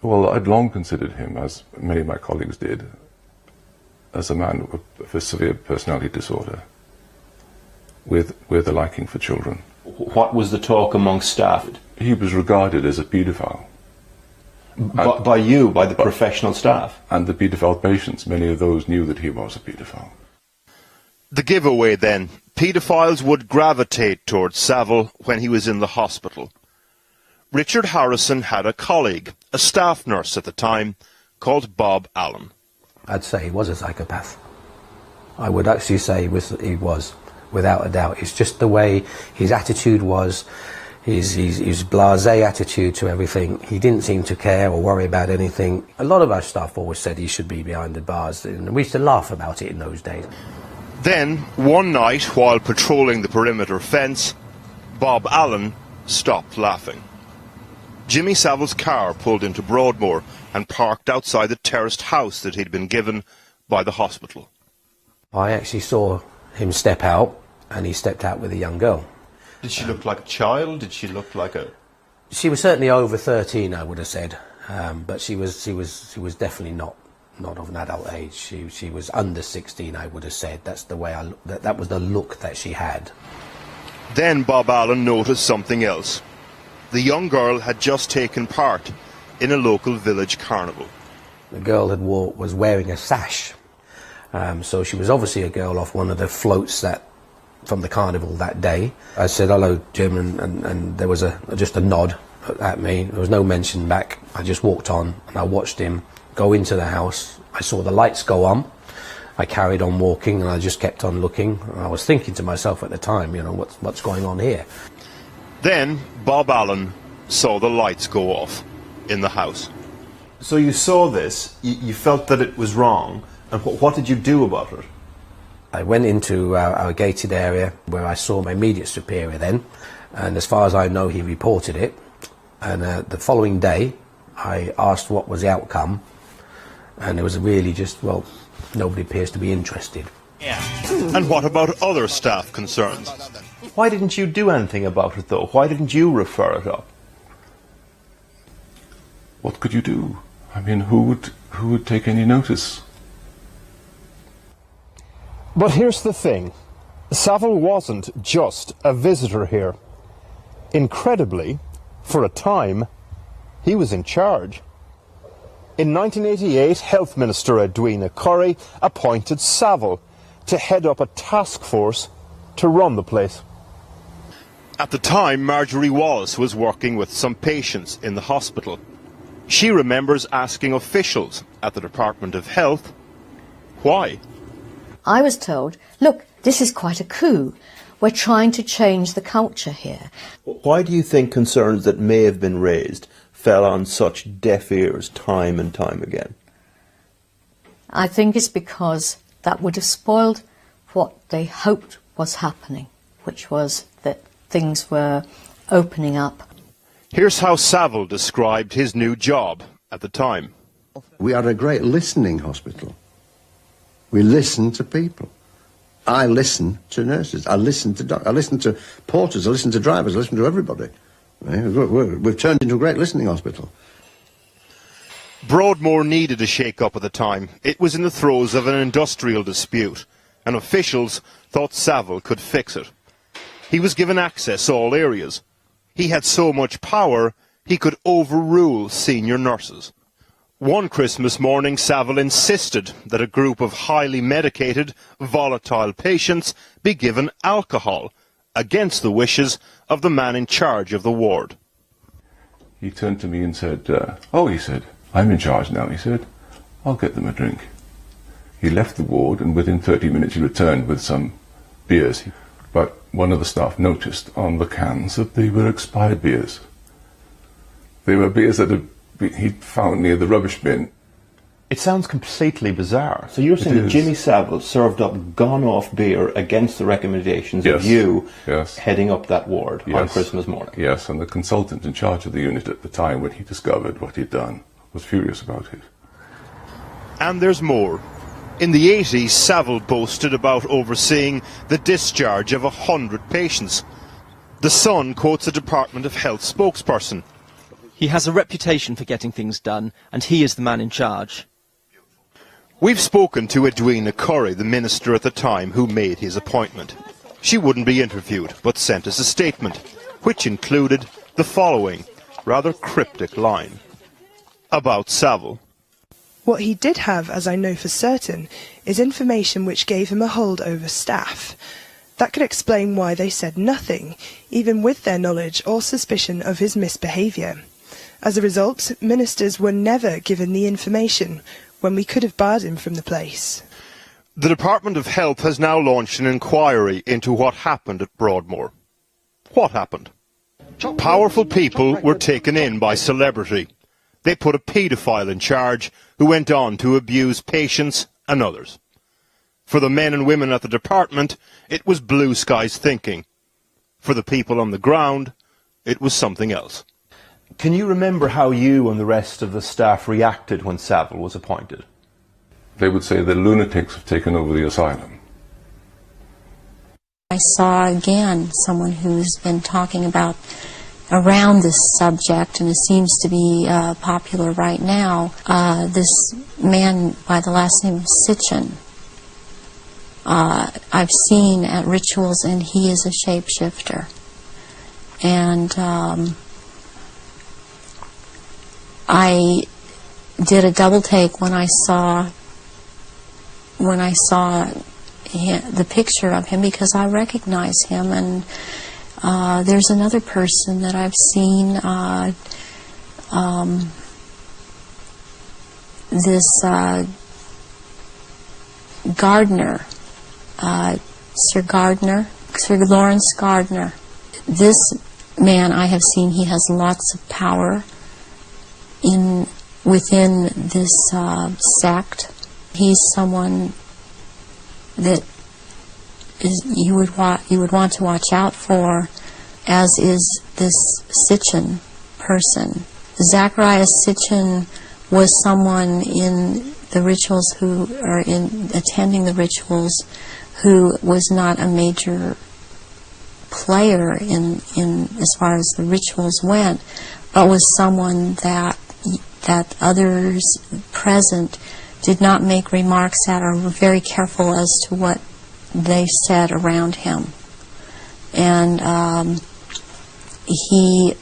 Well, I'd long considered him, as many of my colleagues did, as a man with a severe personality disorder, with a liking for children. What was the talk among staff? He was regarded as a paedophile. By you, by the professional staff? And the paedophile patients, many of those knew that he was a paedophile. The giveaway then, paedophiles would gravitate towards Savile when he was in the hospital. Richard Harrison had a colleague, a staff nurse at the time, called Bob Allen. I'd say he was a psychopath. I would actually say he was, without a doubt. It's just the way his attitude was, his blasé attitude to everything. He didn't seem to care or worry about anything. A lot of our staff always said he should be behind the bars, and we used to laugh about it in those days. Then, one night, while patrolling the perimeter fence, Bob Allen stopped laughing. Jimmy Savile's car pulled into Broadmoor and parked outside the terraced house that he'd been given by the hospital. I actually saw him step out, and he stepped out with a young girl. Did she look like a child? Did she look like a... She was certainly over 13, I would have said, but she was definitely not of an adult age. She was under 16, I would have said. That's the way that was the look that she had. Then Bob Allen noticed something else. The young girl had just taken part in a local village carnival. The girl was wearing a sash, so she was obviously a girl off one of the floats from the carnival that day. I said hello, Jim, and there was just a nod at me. There was no mention back. I just walked on and I watched him go into the house. I saw the lights go on. I carried on walking and I just kept on looking. I was thinking to myself at the time, you know, what's going on here? Then Bob Allen saw the lights go off. in the house. So you saw this, you felt that it was wrong, and what did you do about it? I went into our gated area where I saw my immediate superior then, and as far as I know he reported it, and the following day I asked what was the outcome, and it was really just, well, nobody appears to be interested. Yeah. And what about other staff concerns? Why didn't you do anything about it though? Why didn't you refer it up? What could you do? I mean, who would take any notice? But here's the thing. Saville wasn't just a visitor here. Incredibly, for a time, he was in charge. In 1988, Health Minister Edwina Curry appointed Saville to head up a task force to run the place. At the time, Marjorie Wallace was working with some patients in the hospital. She remembers asking officials at the Department of Health why. I was told, look, this is quite a coup. We're trying to change the culture here. Why do you think concerns that may have been raised fell on such deaf ears time and time again? I think it's because that would have spoiled what they hoped was happening, which was that things were opening up. Here's how Saville described his new job at the time. We are a great listening hospital. We listen to people. I listen to nurses. I listen to doctors. I listen to porters. I listen to drivers. I listen to everybody. We've turned into a great listening hospital. Broadmoor needed a shake-up at the time. It was in the throes of an industrial dispute, and officials thought Saville could fix it. He was given access to all areas. He had so much power, he could overrule senior nurses. One Christmas morning, Saville insisted that a group of highly medicated, volatile patients be given alcohol, against the wishes of the man in charge of the ward. He turned to me and said, he said, I'm in charge now, he said. I'll get them a drink. He left the ward, and within 30 minutes he returned with some beers. But one of the staff noticed on the cans that they were expired beers. They were beers that he'd found near the rubbish bin. It sounds completely bizarre. So you're saying that Jimmy Saville served up gone-off beer against the recommendations of you heading up that ward on Christmas morning? Yes, and the consultant in charge of the unit at the time, when he discovered what he'd done, was furious about it. And there's more. In the 80s, Saville boasted about overseeing the discharge of 100 patients. The Sun quotes a Department of Health spokesperson. He has a reputation for getting things done, and he is the man in charge. We've spoken to Edwina Curry, the minister at the time who made his appointment. She wouldn't be interviewed, but sent us a statement, which included the following rather cryptic line about Saville. What he did have, as I know for certain, is information which gave him a hold over staff. That could explain why they said nothing, even with their knowledge or suspicion of his misbehaviour. As a result, ministers were never given the information when we could have barred him from the place. The Department of Health has now launched an inquiry into what happened at Broadmoor. What happened? Powerful people were taken in by celebrity. They put a paedophile in charge who went on to abuse patients and others. For the men and women at the department, it was blue skies thinking. For the people on the ground, it was something else. Can you remember how you and the rest of the staff reacted when Saville was appointed? They would say the lunatics have taken over the asylum. I saw again someone who's been talking about around this subject, and it seems to be popular right now, this man by the last name of Sitchin. I've seen at rituals, and he is a shapeshifter. And I did a double take when I saw the picture of him, because I recognize him. And there's another person that I've seen, this Gardner, Sir Lawrence Gardner. This man I have seen, he has lots of power, within this sect. He's someone that you would want to watch out for, as is this Sitchin person. Zacharias Sitchin was someone in the rituals attending the rituals who was not a major player in as far as the rituals went, but was someone that others present did not make remarks at, or were very careful as to what they said around him. And he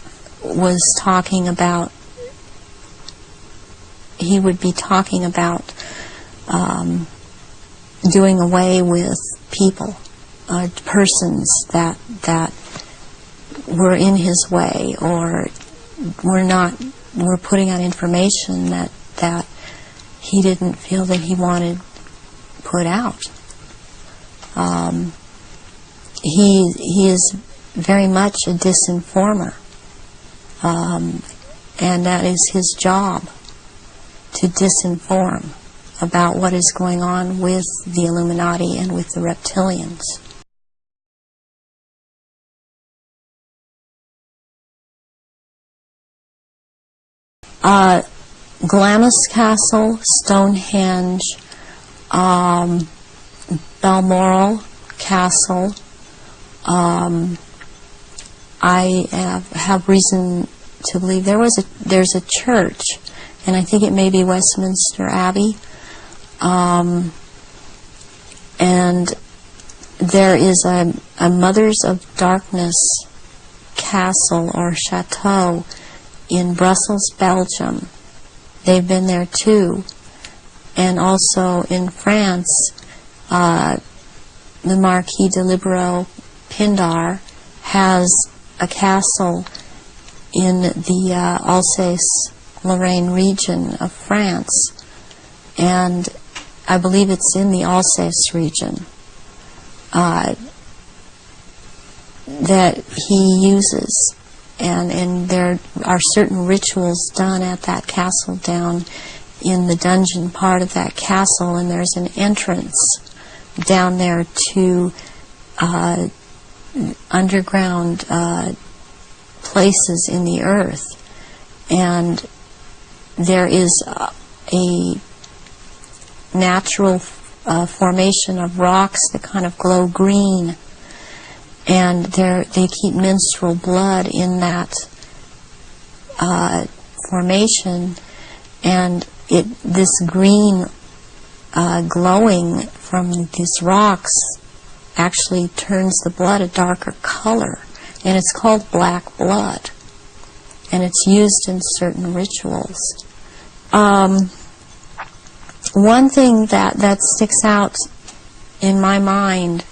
was talking about, he would be talking about doing away with people, persons that were in his way, or were putting out information that he didn't feel that he wanted put out. He is very much a disinformer, and that is his job, to disinform about what is going on with the Illuminati and with the reptilians. Glamis Castle, Stonehenge, Balmoral Castle. I have reason to believe there's a church, and I think it may be Westminster Abbey, and there is a Mothers of Darkness castle or chateau in Brussels, Belgium. They've been there too. And also in France, the Marquis de Libero Pindar has a castle in the Alsace-Lorraine region of France, and I believe it's in the Alsace region that he uses. And there are certain rituals done at that castle down in the dungeon part of that castle, and there's an entrance down there to underground places in the earth. And there is a natural formation of rocks that kind of glow green, and they keep menstrual blood in that formation, and this green glowing from these rocks actually turns the blood a darker color, and it's called black blood, and it's used in certain rituals. One thing that sticks out in my mind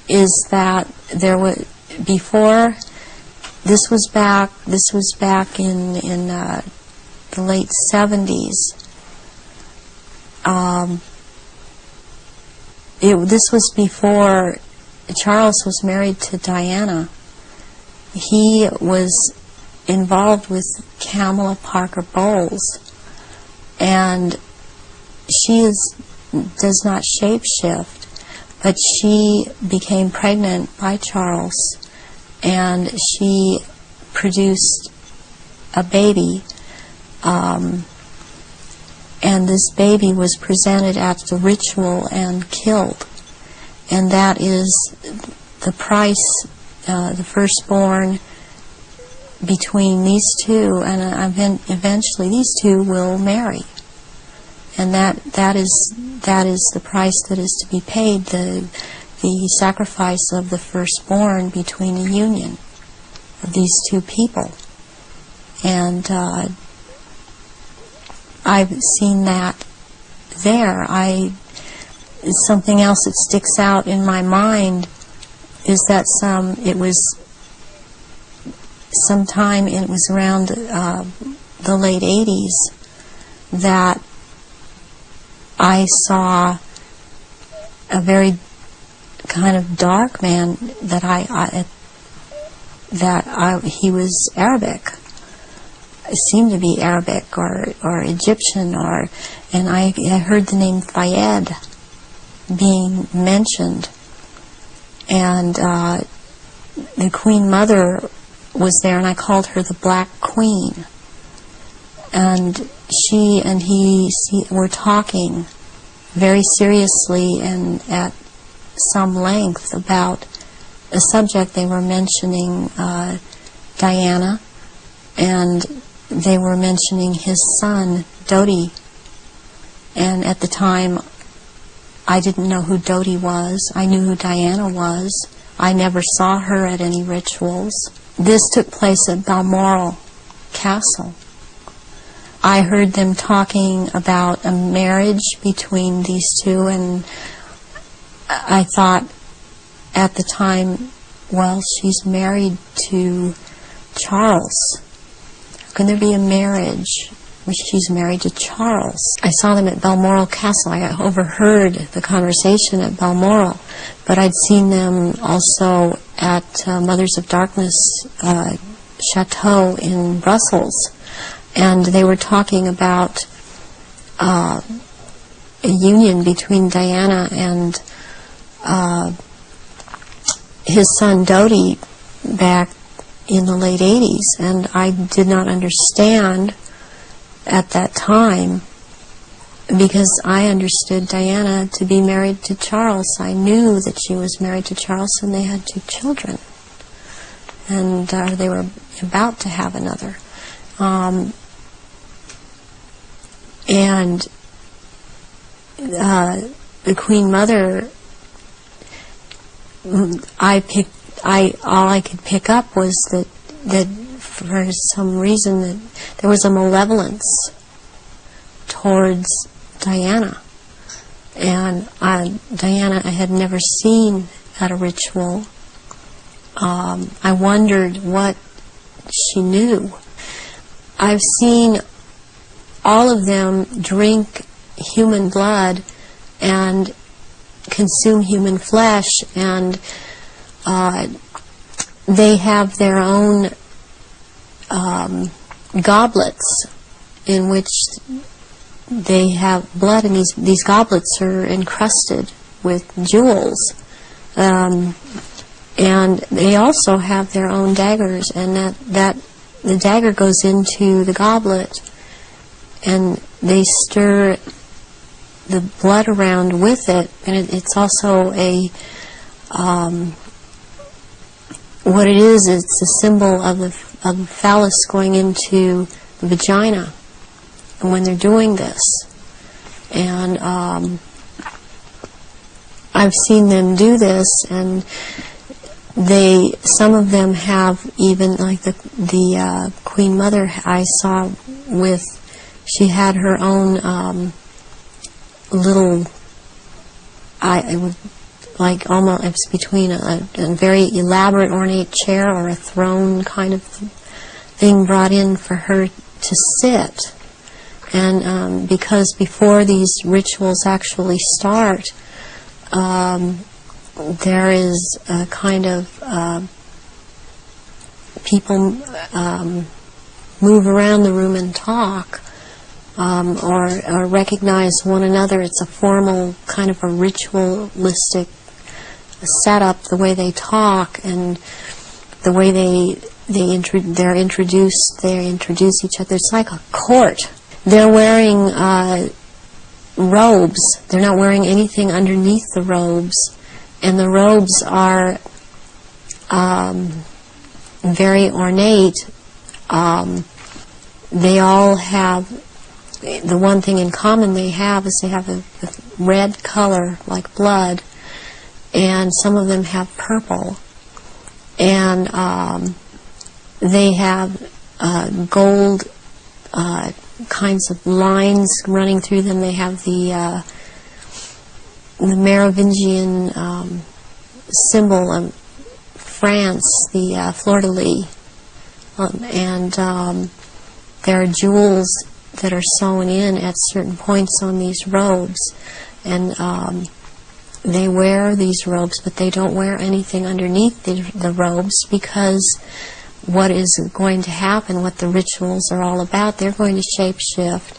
is that there was, before, this was back in the late 70s. This was before Charles was married to Diana. He was involved with Kamala Parker Bowles, and she does not shapeshift, but she became pregnant by Charles, and she produced a baby, and this baby was presented at the ritual and killed, and that is the price, the firstborn between these two, and eventually these two will marry, and that is the price that is to be paid, the sacrifice of the firstborn between a union of these two people. And I've seen that there. Something else that sticks out in my mind is that it was around the late 80s that I saw a very kind of dark man that that he was Arabic. It seemed to be Arabic or Egyptian, and I heard the name Fayed being mentioned, and the Queen Mother was there, and I called her the Black Queen, and she and he were talking very seriously and at some length about a subject. They were mentioning Diana, and they were mentioning his son, Dodi. And at the time, I didn't know who Dodi was. I knew who Diana was. I never saw her at any rituals. This took place at Balmoral Castle. I heard them talking about a marriage between these two, and I thought at the time, well, she's married to Charles. Can there be a marriage where she's married to Charles? I saw them at Balmoral Castle. I overheard the conversation at Balmoral, but I'd seen them also at Mothers of Darkness Chateau in Brussels, and they were talking about a union between Diana and his son Dodi back in the late 80s, and I did not understand at that time, because I understood Diana to be married to Charles. I knew that she was married to Charles, and they had 2 children, and they were about to have another. And the Queen Mother, all I could pick up was that for some reason that there was a malevolence towards Diana. And Diana I had never seen at a ritual. I wondered what she knew. I've seen all of them drink human blood and consume human flesh, and they have their own goblets in which they have blood, and these goblets are encrusted with jewels. And they also have their own daggers, and that the dagger goes into the goblet, and they stir the blood around with it, and it's also a what it is, it's a symbol of the phallus going into the vagina, and when they're doing this. And I've seen them do this, and some of them have even, like the Queen Mother I saw with, she had her own little, it would, like almost, it's between a very elaborate ornate chair or a throne kind of thing brought in for her to sit. And because before these rituals actually start, there is a kind of people move around the room and talk, or recognize one another. It's a formal kind of a ritualistic setup, the way they talk and the way they introduce each other. It's like a court. They're wearing robes. They're not wearing anything underneath the robes, and the robes are very ornate. They all have, the one thing in common they have is they have a red color like blood, and some of them have purple, and they have gold kinds of lines running through them. They have the Merovingian symbol of France, the fleur-de-lis, and there are jewels that are sewn in at certain points on these robes, and they wear these robes, but they don't wear anything underneath the robes, because what is going to happen, what the rituals are all about, they're going to shapeshift,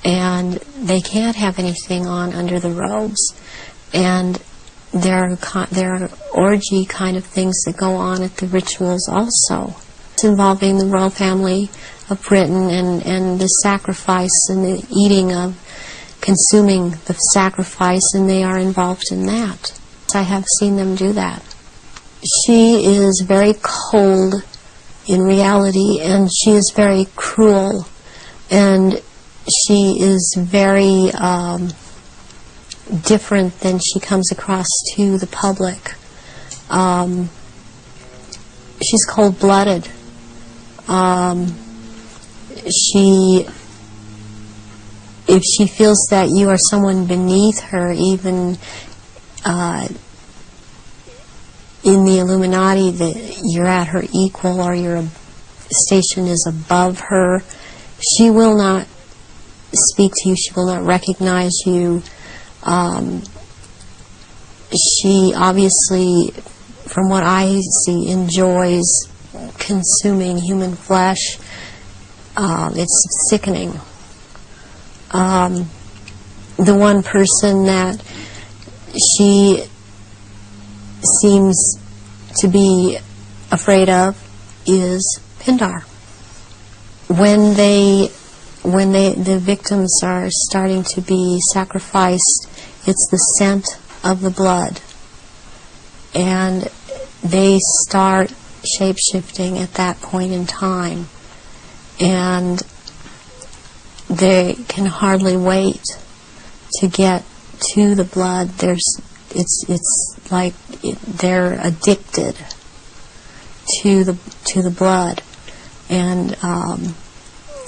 and they can't have anything on under the robes. And there are orgy kind of things that go on at the rituals also. It's involving the royal family of Britain and the sacrifice and the eating of, consuming the sacrifice, and they are involved in that. I have seen them do that. She is very cold in reality, and she is very cruel, and she is very different than she comes across to the public. She's cold-blooded. If she feels that you are someone beneath her, even in the Illuminati, that you're at her equal or your station is above her, she will not speak to you, she will not recognize you. She obviously, from what I see, enjoys consuming human flesh. It's sickening. The one person that she seems to be afraid of is Pindar. When the victims are starting to be sacrificed, it's the scent of the blood, and they start shape-shifting at that point in time, and they can hardly wait to get to the blood. It's like they're addicted to the blood, and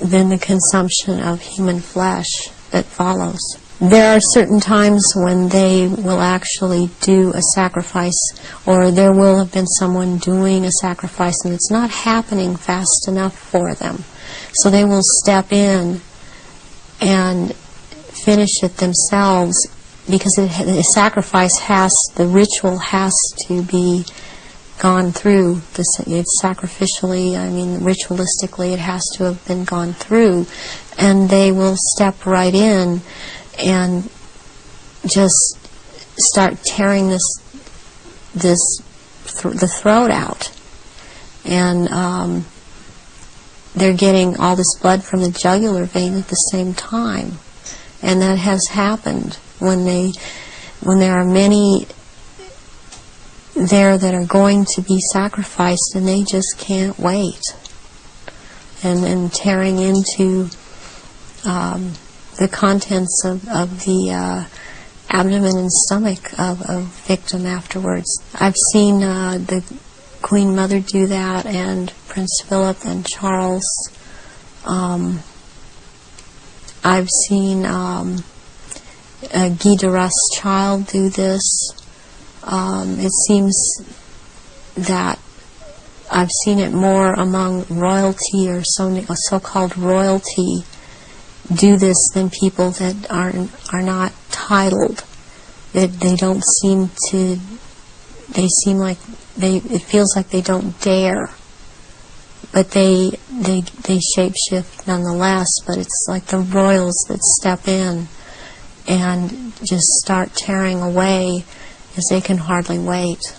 then the consumption of human flesh that follows. There are certain times when they will actually do a sacrifice, or there will have been someone doing a sacrifice, and it's not happening fast enough for them. So they will step in and finish it themselves, because the sacrifice the ritual has to be gone through. It's sacrificially, ritualistically, it has to have been gone through, and they will step right in and just start tearing the throat out, and they're getting all this blood from the jugular vein at the same time, and that has happened when there are many there that are going to be sacrificed, and they just can't wait, and tearing into the contents of the abdomen and stomach of a victim afterwards. I've seen the Queen Mother do that, and Prince Philip and Charles. I've seen Guy de Rothschild do this. It seems that I've seen it more among royalty, or so-called royalty, do this than people that are not titled. They don't seem to. They seem like it feels like they don't dare, but they shapeshift nonetheless. But it's like the royals that step in and just start tearing away, as they can hardly wait.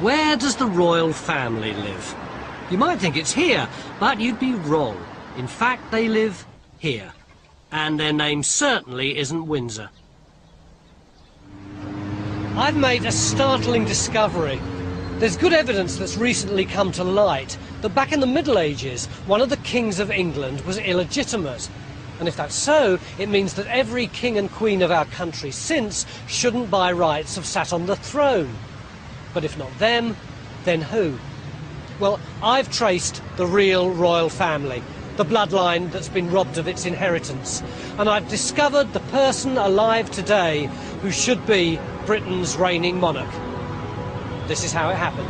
Where does the royal family live? You might think it's here, but you'd be wrong. In fact, they live here. And their name certainly isn't Windsor. I've made a startling discovery. There's good evidence that's recently come to light that back in the Middle Ages, one of the kings of England was illegitimate. And if that's so, it means that every king and queen of our country since shouldn't by rights have sat on the throne. But if not them, then who? Well, I've traced the real royal family, the bloodline that's been robbed of its inheritance. And I've discovered the person alive today who should be Britain's reigning monarch. This is how it happened.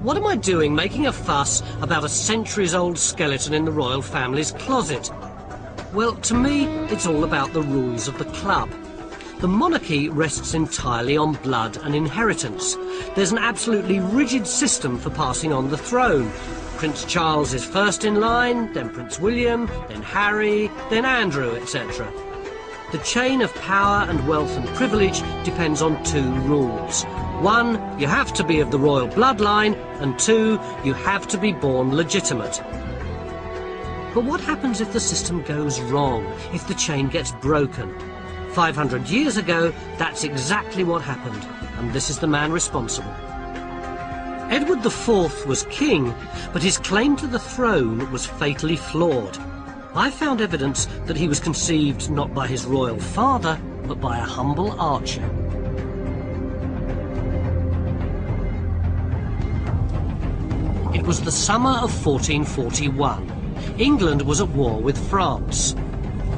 What am I doing making a fuss about a centuries-old skeleton in the royal family's closet? Well, to me, it's all about the rules of the club. The monarchy rests entirely on blood and inheritance. There's an absolutely rigid system for passing on the throne. Prince Charles is first in line, then Prince William, then Harry, then Andrew, etc. The chain of power and wealth and privilege depends on two rules. One, you have to be of the royal bloodline, and two, you have to be born legitimate. But what happens if the system goes wrong, if the chain gets broken? 500 years ago, that's exactly what happened, and this is the man responsible. Edward IV was king, but his claim to the throne was fatally flawed. I found evidence that he was conceived not by his royal father, but by a humble archer. It was the summer of 1441. England was at war with France.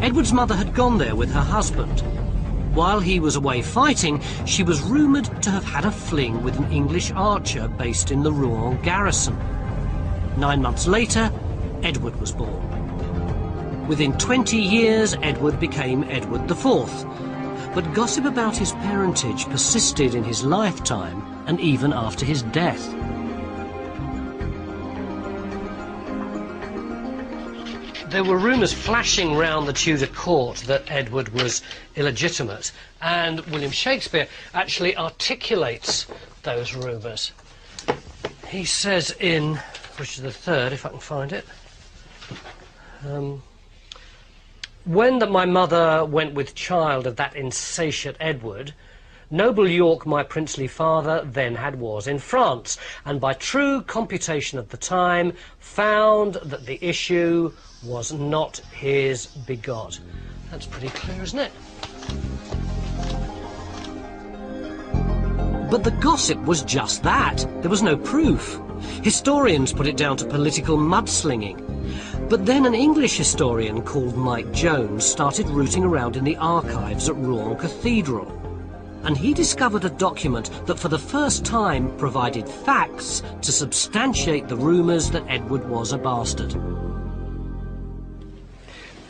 Edward's mother had gone there with her husband. While he was away fighting, she was rumoured to have had a fling with an English archer based in the Rouen garrison. 9 months later, Edward was born. Within 20 years, Edward became Edward IV. But gossip about his parentage persisted in his lifetime and even after his death. There were rumours flashing round the Tudor court that Edward was illegitimate, and William Shakespeare actually articulates those rumours. He says in Richard III, if I can find it, when that my mother went with child of that insatiate Edward, noble York, my princely father, then had wars in France, and by true computation of the time, found that the issue was not his begot. That's pretty clear, isn't it? But the gossip was just that. There was no proof. Historians put it down to political mudslinging. But then an English historian called Mike Jones started rooting around in the archives at Rouen Cathedral. And he discovered a document that for the first time provided facts to substantiate the rumours that Edward was a bastard.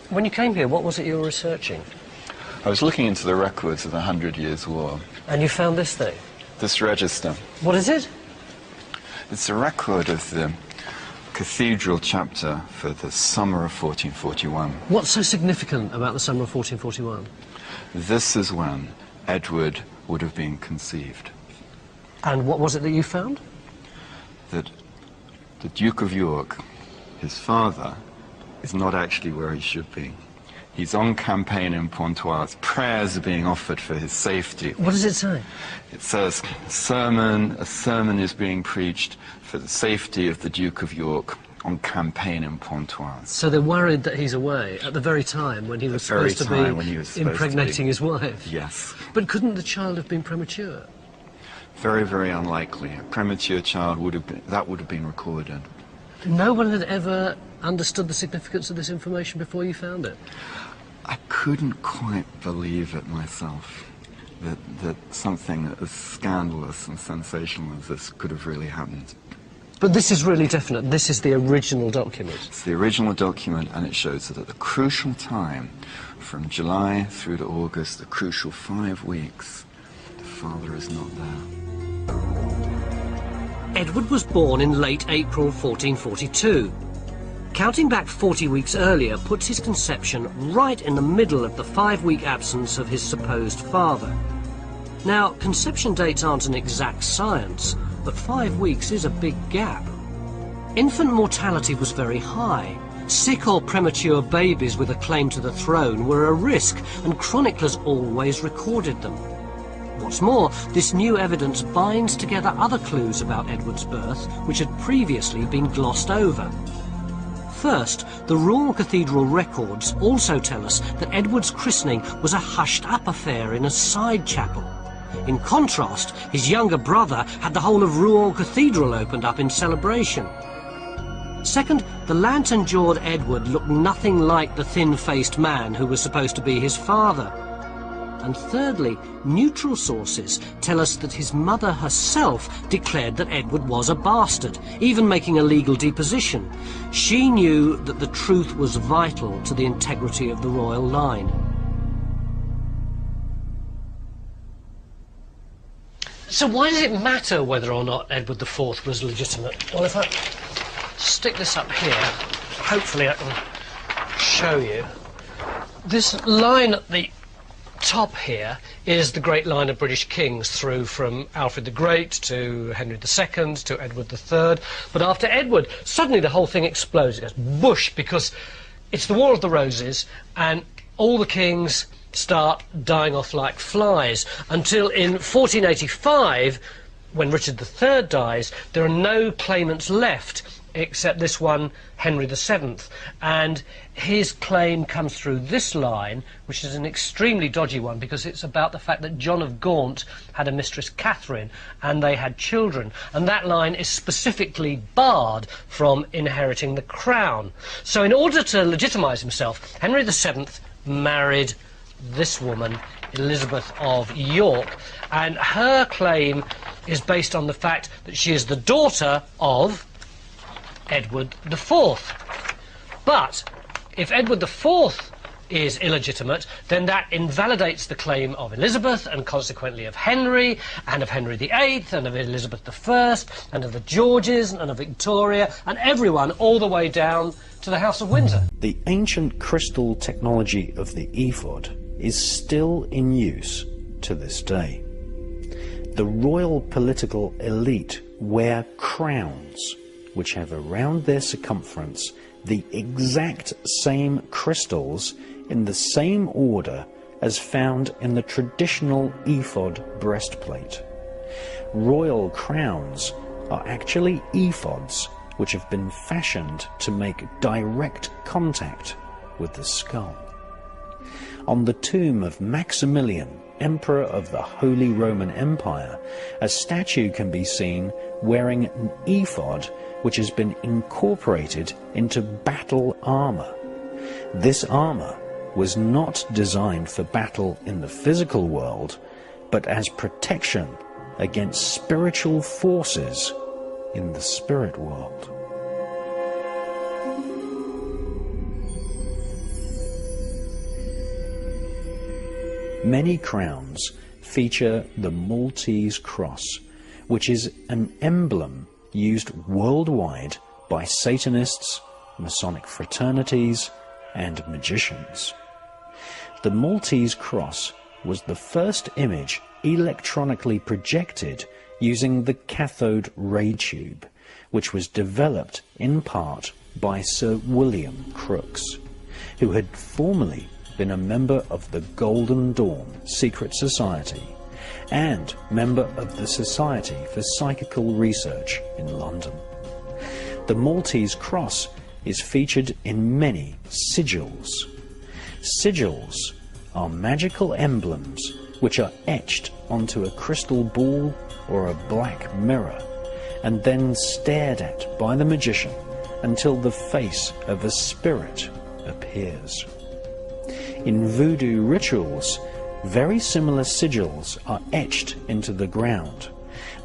When you came here, what was it you were researching? I was looking into the records of the 100 Years' War. And you found this thing? This register. What is it? It's a record of the cathedral chapter for the summer of 1441. What's so significant about the summer of 1441? This is when Edward would have been conceived. And what was it that you found? That the Duke of York, his father, is not actually where he should be. He's on campaign in Pontoise. Prayers are being offered for his safety. What does it say? It says, a sermon is being preached for the safety of the Duke of York on campaign in Pontoise. So they're worried that he's away at the very time when he was supposed to be impregnating his wife? Yes. But couldn't the child have been premature? Very, very unlikely. A premature child would have been recorded. No one had ever understood the significance of this information before you found it? I couldn't quite believe it myself, that something as scandalous and sensational as this could have really happened. But this is really definite. This is the original document. It's the original document, and it shows that at the crucial time, from July through to August, the crucial 5 weeks, the father is not there. Edward was born in late April 1442. Counting back 40 weeks earlier puts his conception right in the middle of the 5-week absence of his supposed father. Now, conception dates aren't an exact science, but 5 weeks is a big gap. Infant mortality was very high. Sick or premature babies with a claim to the throne were a risk, and chroniclers always recorded them. What's more, this new evidence binds together other clues about Edward's birth, which had previously been glossed over. First, the Rouen Cathedral records also tell us that Edward's christening was a hushed-up affair in a side chapel. In contrast, his younger brother had the whole of Rouen Cathedral opened up in celebration. Second, the lantern-jawed Edward looked nothing like the thin-faced man who was supposed to be his father. And thirdly, neutral sources tell us that his mother herself declared that Edward was a bastard, even making a legal deposition. She knew that the truth was vital to the integrity of the royal line. So why does it matter whether or not Edward IV was legitimate? Well, if I stick this up here, hopefully I can show you. This line at the top here is the great line of British kings through from Alfred the Great to Henry II to Edward III. But after Edward, suddenly the whole thing explodes. It goes whoosh, because it's the War of the Roses and all the kings start dying off like flies until in 1485, when Richard III dies, there are no claimants left except this one, Henry VII, and his claim comes through this line, which is an extremely dodgy one because it's about the fact that John of Gaunt had a mistress Catherine and they had children, and that line is specifically barred from inheriting the crown. So in order to legitimise himself, Henry VII married this woman, Elizabeth of York, and her claim is based on the fact that she is the daughter of Edward IV. But if Edward IV is illegitimate, then that invalidates the claim of Elizabeth and consequently of Henry and of Henry VIII and of Elizabeth I and of the Georges and of Victoria and everyone all the way down to the House of Windsor. The ancient crystal technology of the ephod is still in use to this day. The royal political elite wear crowns which have around their circumference the exact same crystals in the same order as found in the traditional ephod breastplate. Royal crowns are actually ephods which have been fashioned to make direct contact with the skull. On the tomb of Maximilian, Emperor of the Holy Roman Empire, a statue can be seen wearing an ephod which has been incorporated into battle armor. This armor was not designed for battle in the physical world, but as protection against spiritual forces in the spirit world. Many crowns feature the Maltese cross, which is an emblem used worldwide by Satanists, Masonic fraternities, and magicians. The Maltese cross was the first image electronically projected using the cathode ray tube, which was developed in part by Sir William Crookes, who had formerly been a member of the Golden Dawn secret society and member of the Society for Psychical Research in London. The Maltese cross is featured in many sigils. Sigils are magical emblems which are etched onto a crystal ball or a black mirror and then stared at by the magician until the face of a spirit appears. In voodoo rituals, very similar sigils are etched into the ground.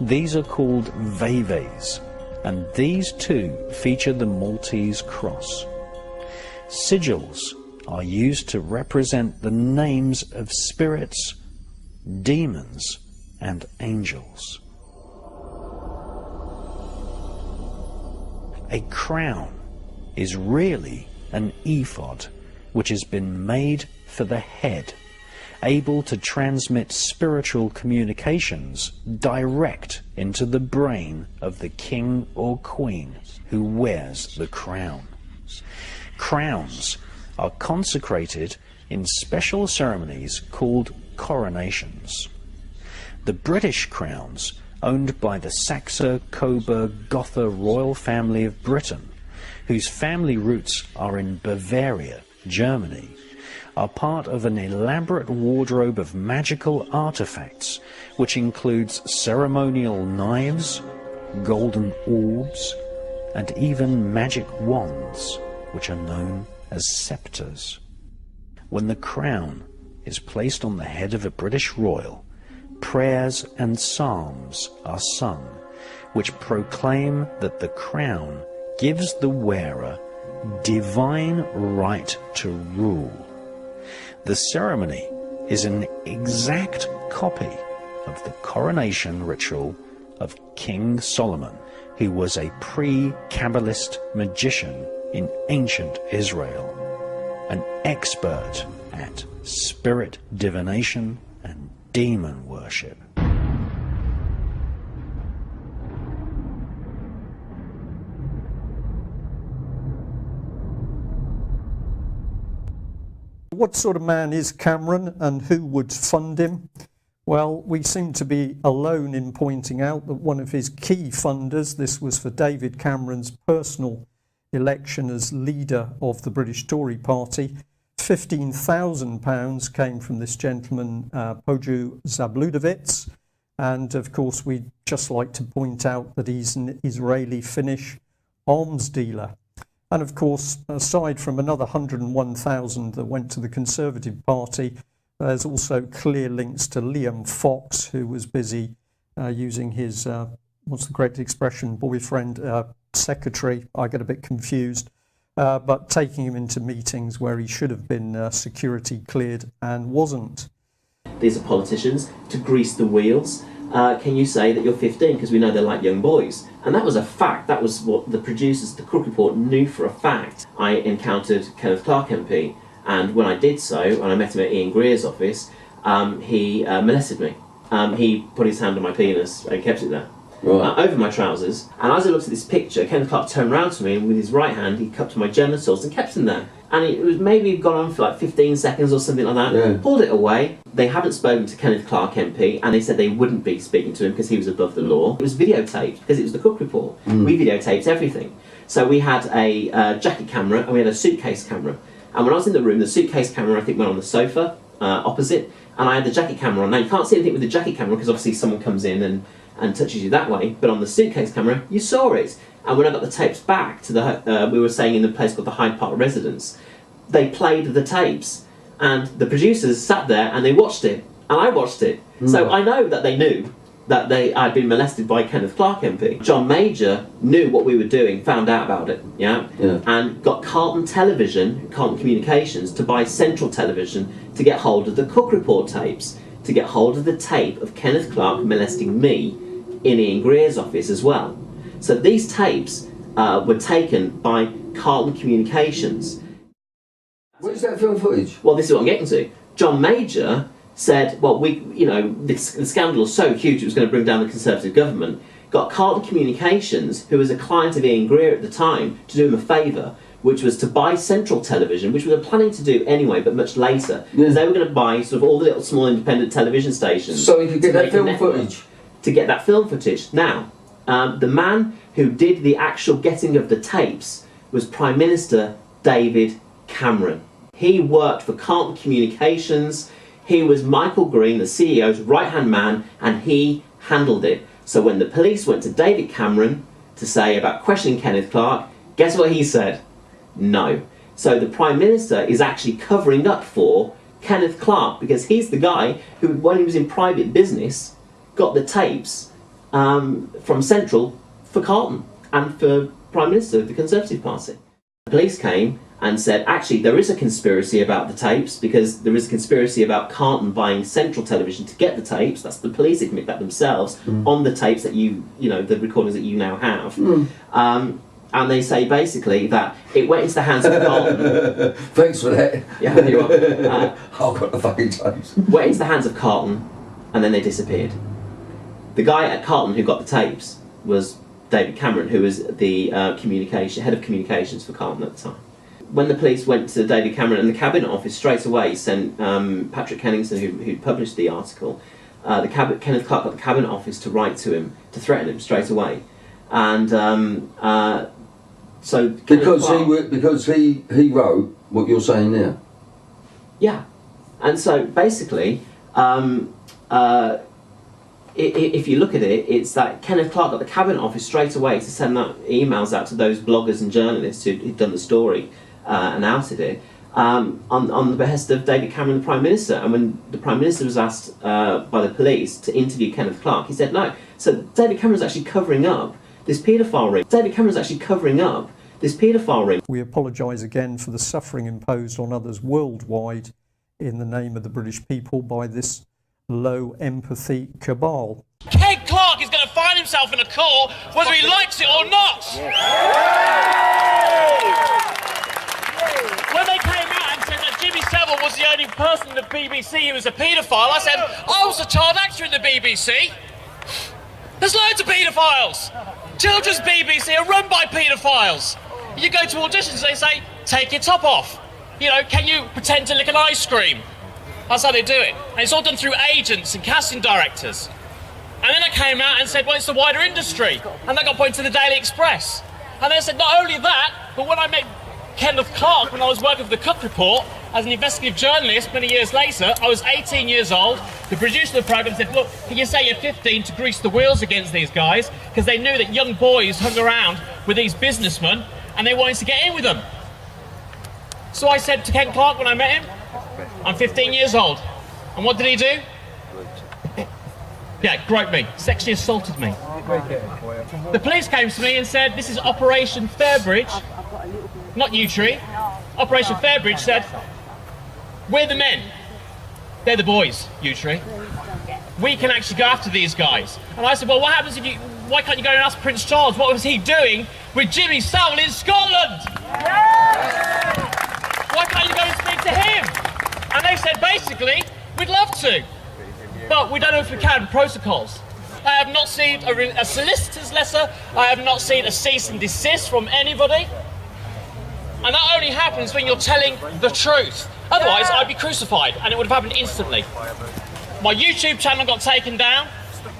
These are called veves, and these too feature the Maltese cross. Sigils are used to represent the names of spirits, demons, and angels. A crown is really an ephod, which has been made for the head, able to transmit spiritual communications direct into the brain of the king or queen who wears the crown. Crowns are consecrated in special ceremonies called coronations. The British crowns, owned by the Saxe-Coburg-Gotha royal family of Britain, whose family roots are in Bavaria, Germany, are part of an elaborate wardrobe of magical artifacts, which includes ceremonial knives, golden orbs, and even magic wands, which are known as sceptres. When the crown is placed on the head of a British royal, prayers and psalms are sung, which proclaim that the crown gives the wearer divine right to rule. The ceremony is an exact copy of the coronation ritual of King Solomon, who was a pre-Kabbalist magician in ancient Israel, an expert at spirit divination and demon worship. What sort of man is Cameron, and who would fund him? Well, we seem to be alone in pointing out that one of his key funders, this was for David Cameron's personal election as leader of the British Tory party, £15,000 came from this gentleman, Poju Zabludowicz, and of course we'd just like to point out that he's an Israeli-Finnish arms dealer. And of course, aside from another 101,000 that went to the Conservative Party, there's also clear links to Liam Fox, who was busy using his, what's the correct expression, boyfriend, secretary, I get a bit confused, but taking him into meetings where he should have been security cleared and wasn't. These are politicians to grease the wheels. Can you say that you're 15? Because we know they're like young boys. And that was a fact. That was what the producers of the Crook Report knew for a fact. I encountered Kenneth Clarke MP, and when I did so, when I met him at Ian Greer's office, he molested me. He put his hand on my penis and kept it there. Right. Over my trousers. And as I looked at this picture, Kenneth Clarke turned round to me, and with his right hand he cupped my genitals and kept them there. And it was maybe gone on for like 15 seconds or something like that. Yeah. Pulled it away. They haven't spoken to Kenneth Clarke MP, and they said they wouldn't be speaking to him because he was above the law. It was videotaped because it was the Cook Report. We videotaped everything. So we had a jacket camera and we had a suitcase camera. And when I was in the room, the suitcase camera I think went on the sofa opposite, and I had the jacket camera on. Now you can't see anything with the jacket camera because obviously someone comes in and touches you that way, but on the suitcase camera you saw it. And when I got the tapes back to the, we were staying in the place called the Hyde Park Residence, they played the tapes, and the producers sat there and they watched it, and I watched it. So I know that they knew that I'd been molested by Kenneth Clarke MP. John Major knew what we were doing, found out about it, and got Carlton Television, Carlton Communications, to buy Central Television to get hold of the Cook Report tapes, to get hold of the tape of Kenneth Clarke molesting me in Ian Greer's office as well. So these tapes were taken by Carlton Communications. Where's that film footage? Well, this is what I'm getting to. John Major said, well, the scandal was so huge it was going to bring down the Conservative government, got Carlton Communications, who was a client of Ian Greer at the time, to do him a favour, which was to buy Central Television, which we were planning to do anyway, but much later, because they were going to buy sort of all the little small independent television stations. So you could get that film footage? To get that film footage. Now, the man who did the actual getting of the tapes was Prime Minister David Cameron. He worked for Carlton Communications. He was Michael Green, the CEO's right-hand man, and he handled it. So when the police went to David Cameron to say about questioning Kenneth Clarke, guess what he said? No. So the Prime Minister is actually covering up for Kenneth Clarke, because he's the guy who, when he was in private business, got the tapes from Central for Carlton. and for Prime Minister of the Conservative Party. The police came and said, actually, there is a conspiracy about the tapes, because there is a conspiracy about Carlton buying Central Television to get the tapes. That's the police admit that themselves on the tapes that you know, the recordings that you now have. And they say basically that it went into the hands of Carlton. Thanks for that. Yeah, you are. I've got the fucking tapes. Went into the hands of Carlton, and then they disappeared. The guy at Carlton who got the tapes was David Cameron, who was the head of communications for Carlton at the time. When the police went to David Cameron and the Cabinet Office, straight away sent Patrick Kenningson, who published the article, Kenneth Clarke got the Cabinet Office to write to him, to threaten him straight away. And so because he wrote what you're saying now. Yeah, and so basically, if you look at it, it's that Kenneth Clarke got the Cabinet Office straight away to send out emails out to those bloggers and journalists who'd done the story and outed it on the behest of David Cameron, the Prime Minister. And when the Prime Minister was asked by the police to interview Kenneth Clarke, he said no. So David Cameron's actually covering up this paedophile ring. David Cameron's actually covering up this paedophile ring. We apologise again for the suffering imposed on others worldwide in the name of the British people by this low empathy cabal. Ken Clarke is going to find himself in a court whether he likes it or not. When they came out and said that Jimmy Savile was the only person in the BBC who was a paedophile, I said, I was a child actor in the BBC. There's loads of paedophiles. Children's BBC are run by paedophiles. You go to auditions, they say, take your top off. You know, can you pretend to lick an ice cream? That's how they do it. And it's all done through agents and casting directors. And then I came out and said, well, it's the wider industry. And that got pointed to the Daily Express. And they said, not only that, but when I met Kenneth Clarke, when I was working for the Cook Report, as an investigative journalist many years later, I was 18 years old. The producer of the programme said, look, can you say you're 15 to grease the wheels against these guys? Because they knew that young boys hung around with these businessmen and they wanted to get in with them. So I said to Ken Clarke when I met him, I'm 15 years old. And what did he do? Yeah, groped me, sexually assaulted me. The police came to me and said, this is Operation Fairbridge, not Utree. Operation Fairbridge said, we're the men, they're the boys, Utree. We can actually go after these guys. And I said, well, what happens if you, why can't you go and ask Prince Charles what was he doing with Jimmy Savile in Scotland? Why can't you go and speak to him? And they said, basically, we'd love to, but we don't know if we can, protocols. I have not seen a solicitor's letter, I have not seen a cease and desist from anybody. And that only happens when you're telling the truth. Otherwise, I'd be crucified, and it would have happened instantly. My YouTube channel got taken down,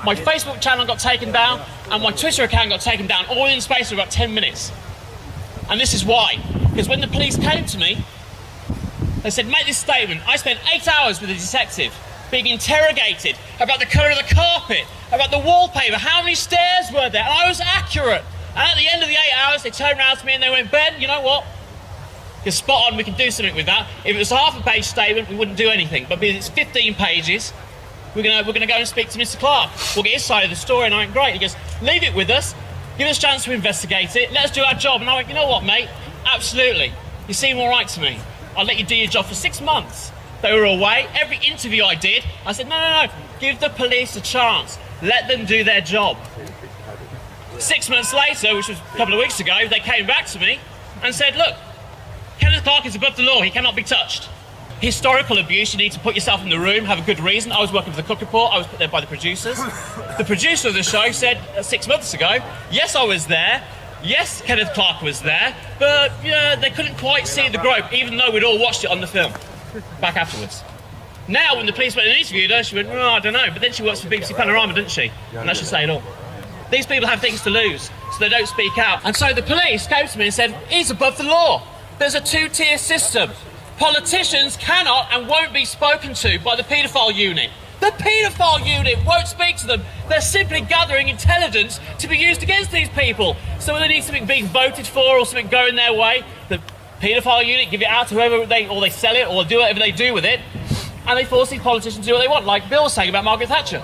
my Facebook channel got taken down, and my Twitter account got taken down, all in the space of about 10 minutes. And this is why. Because when the police came to me, they said, make this statement. I spent 8 hours with a detective being interrogated about the colour of the carpet, about the wallpaper, how many stairs were there, and I was accurate. And at the end of the 8 hours, they turned around to me and they went, Ben, you know what? You're spot on, we can do something with that. If it was a half-a-page statement, we wouldn't do anything. But because it's 15 pages, we're gonna go and speak to Mr. Clarke. We'll get his side of the story. And I went, great. He goes, leave it with us, give us a chance to investigate it, let us do our job. And I went, you know what, mate? Absolutely. You seem all right to me. I'll let you do your job for 6 months. They were away. Every interview I did, I said, no, give the police a chance. Let them do their job. 6 months later, which was a couple of weeks ago, they came back to me and said, look, Kenneth Clarke is above the law, he cannot be touched. Historical abuse, you need to put yourself in the room, have a good reason. I was working for the Cook Report, I was put there by the producers. The producer of the show said 6 months ago, yes, I was there, yes, Kenneth Clarke was there, but yeah, they couldn't quite see the grope, even though we'd all watched it on the film, back afterwards. Now, when the police went and interviewed her, she went, oh, I don't know, but then she works for BBC Panorama, doesn't she? And that should say it all. These people have things to lose, so they don't speak out. And so the police came to me and said, he's above the law. There's a two-tier system. Politicians cannot and won't be spoken to by the paedophile unit. The paedophile unit won't speak to them. They're simply gathering intelligence to be used against these people. So when they need something being voted for or something going their way, the paedophile unit give it out to whoever they sell it or do whatever they do with it, and they force these politicians to do what they want, like Bill was saying about Margaret Thatcher.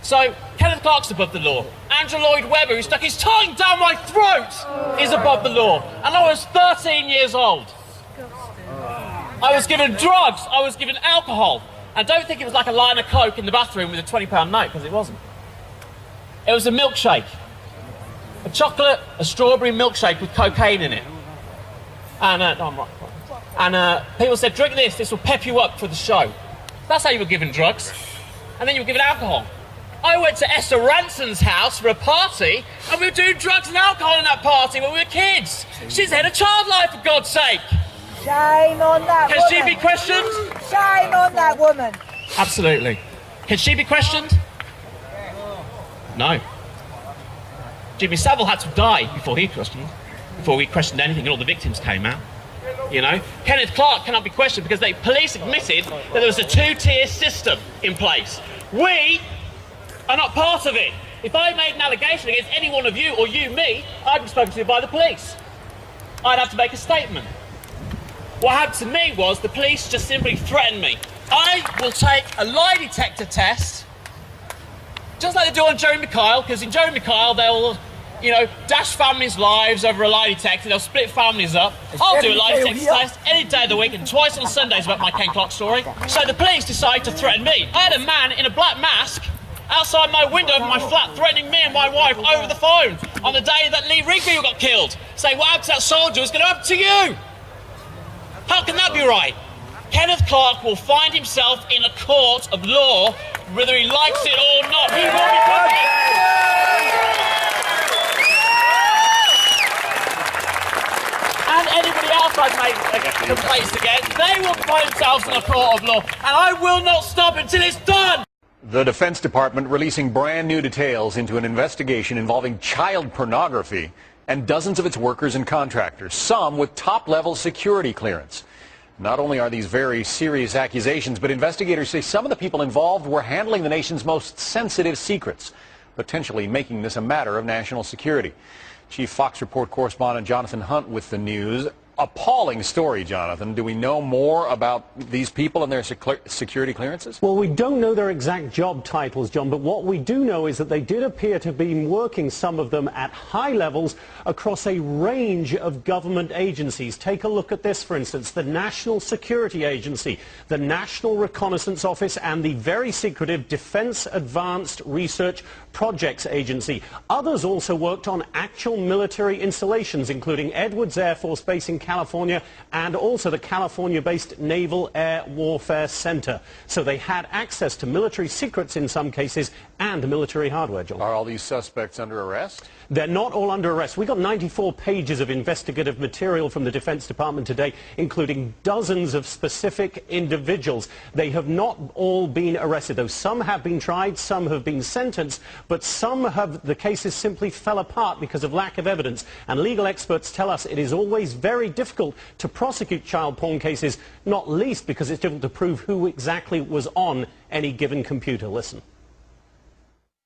So Kenneth Clark's above the law. Andrew Lloyd Webber, who stuck his tongue down my throat, is above the law. And I was 13 years old. I was given drugs, I was given alcohol. And don't think it was like a line of coke in the bathroom with a £20 note, because it wasn't. It was a milkshake. A chocolate, a strawberry milkshake with cocaine in it. And, no, I'm right. And people said, drink this will pep you up for the show. That's how you were given drugs. And then you were given alcohol. I went to Esther Ranson's house for a party, and we were doing drugs and alcohol in that party when we were kids. She's head of child life, for God's sake. Shame on that woman. Can she be questioned? Shame on that woman. Absolutely. Can she be questioned? No. Jimmy Savile had to die before we questioned anything and all the victims came out. You know, Kenneth Clark cannot be questioned because the police admitted that there was a two-tier system in place. We are not part of it. If I made an allegation against any one of you or you me, I'd be spoken to by the police. I'd have to make a statement. What happened to me was the police just simply threatened me. I will take a lie detector test, just like they do on Jerry McKyle, because in Jerry McKyle they'll, you know, dash families' lives over a lie detector, they'll split families up. I'll do a lie detector test any day of the week and twice on Sundays about my Ken Clark story. So the police decided to threaten me. I had a man in a black mask outside my window of my flat threatening me and my wife over the phone on the day that Lee Rigby got killed, saying what happened to that soldier was going to happen to you. How can that be right? Kenneth Clark will find himself in a court of law, whether he likes it or not. He will be punished. And anybody else I've made complaints against, they will find themselves in a court of law. And I will not stop until it's done. The Defense Department releasing brand new details into an investigation involving child pornography and dozens of its workers and contractors, some with top-level security clearance. Not only are these very serious accusations, but investigators say some of the people involved were handling the nation's most sensitive secrets, potentially making this a matter of national security. Chief Fox Report correspondent Jonathan Hunt with the news. Appalling story, Jonathan. Do we know more about these people and their security clearances? Well, we don't know their exact job titles, John, but what we do know is that they did appear to be working, some of them, at high levels across a range of government agencies. Take a look at this, for instance, the National Security Agency, the National Reconnaissance Office, and the very secretive Defense Advanced Research Projects Agency. Others also worked on actual military installations, including Edwards Air Force Base in California and also the California-based Naval Air Warfare Center. So they had access to military secrets in some cases and military hardware, John. Are all these suspects under arrest? They're not all under arrest. We got 94 pages of investigative material from the Defense Department today, including dozens of specific individuals. They have not all been arrested, though. Some have been tried, some have been sentenced, but some have, the cases simply fell apart because of lack of evidence. And legal experts tell us it is always very difficult to prosecute child porn cases, not least because it's difficult to prove who exactly was on any given computer. Listen.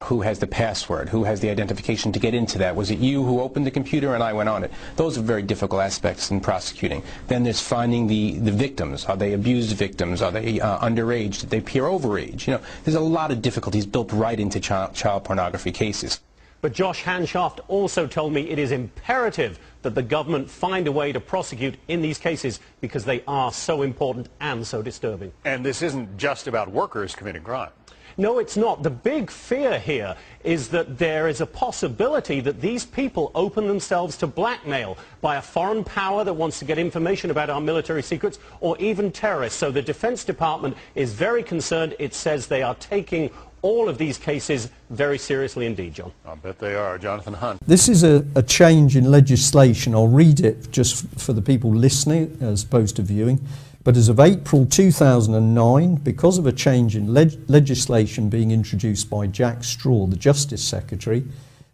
Who has the password? Who has the identification to get into that? Was it you who opened the computer and I went on it? Those are very difficult aspects in prosecuting. Then there's finding the victims. Are they abused victims? Are they underage? Did they appear overage? You know, there's a lot of difficulties built right into child pornography cases. But Josh Hanshaft also told me it is imperative that the government find a way to prosecute in these cases because they are so important and so disturbing. And this isn't just about workers committing crime. No, it's not. The big fear here is that there is a possibility that these people open themselves to blackmail by a foreign power that wants to get information about our military secrets, or even terrorists. So the Defense Department is very concerned. It says they are taking all of these cases very seriously indeed, John. I'll bet they are. Jonathan Hunt. This is a change in legislation. I'll read it just for the people listening as opposed to viewing. But as of April 2009, because of a change in legislation being introduced by Jack Straw, the Justice Secretary,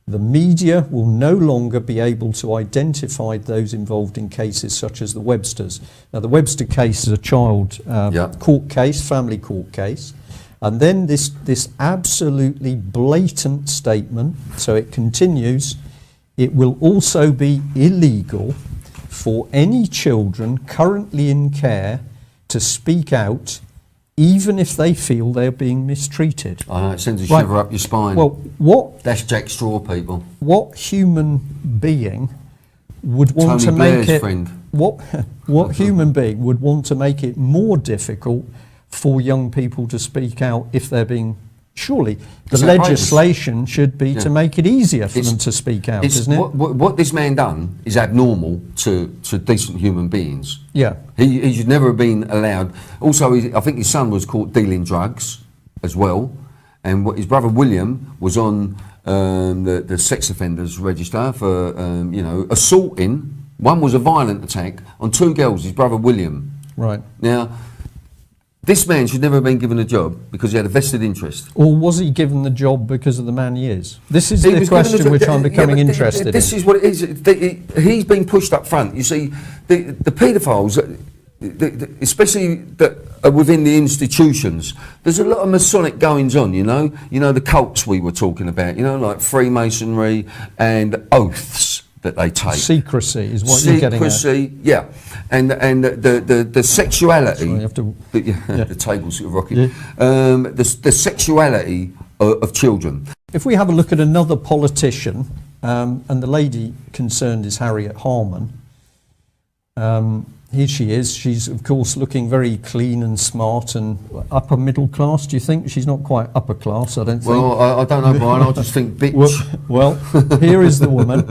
the media will no longer be able to identify those involved in cases such as the Websters. Now, the Webster case is a child court case, family court case. And then this absolutely blatant statement, so it continues, it will also be illegal for any children currently in care to speak out even if they feel they're being mistreated. I know, it sends a shiver up your spine. Well, that's Jack Straw, people. What human being would want to make it? What human being would want to make it more difficult for young people to speak out if they're being? Surely the legislation should be to make it easier for them to speak out, isn't it? What this man done is abnormal to decent human beings. Yeah. He should never have been allowed. Also, I think his son was caught dealing drugs as well, and his brother William was on the sex offenders register for assaulting. One was a violent attack on 2 girls, his brother William. Right. Now, this man should never have been given a job because he had a vested interest. Or was he given the job because of the man he is? This is the question which I'm becoming interested in. This is what it is. He's been pushed up front. You see, the paedophiles, especially that are within the institutions, there's a lot of Masonic goings on, you know the cults we were talking about, like Freemasonry and oaths that they take. Secrecy is what you're getting at. Secrecy, yeah. And the sexuality, the table's sort of rocking, the sexuality of children. If we have a look at another politician, and the lady concerned is Harriet Harman, here she is. She's, of course, looking very clean and smart and upper middle class. Do you think? She's not quite upper class, I don't think. Well, I don't know, Brian. I just think bitch. Well, here is the woman.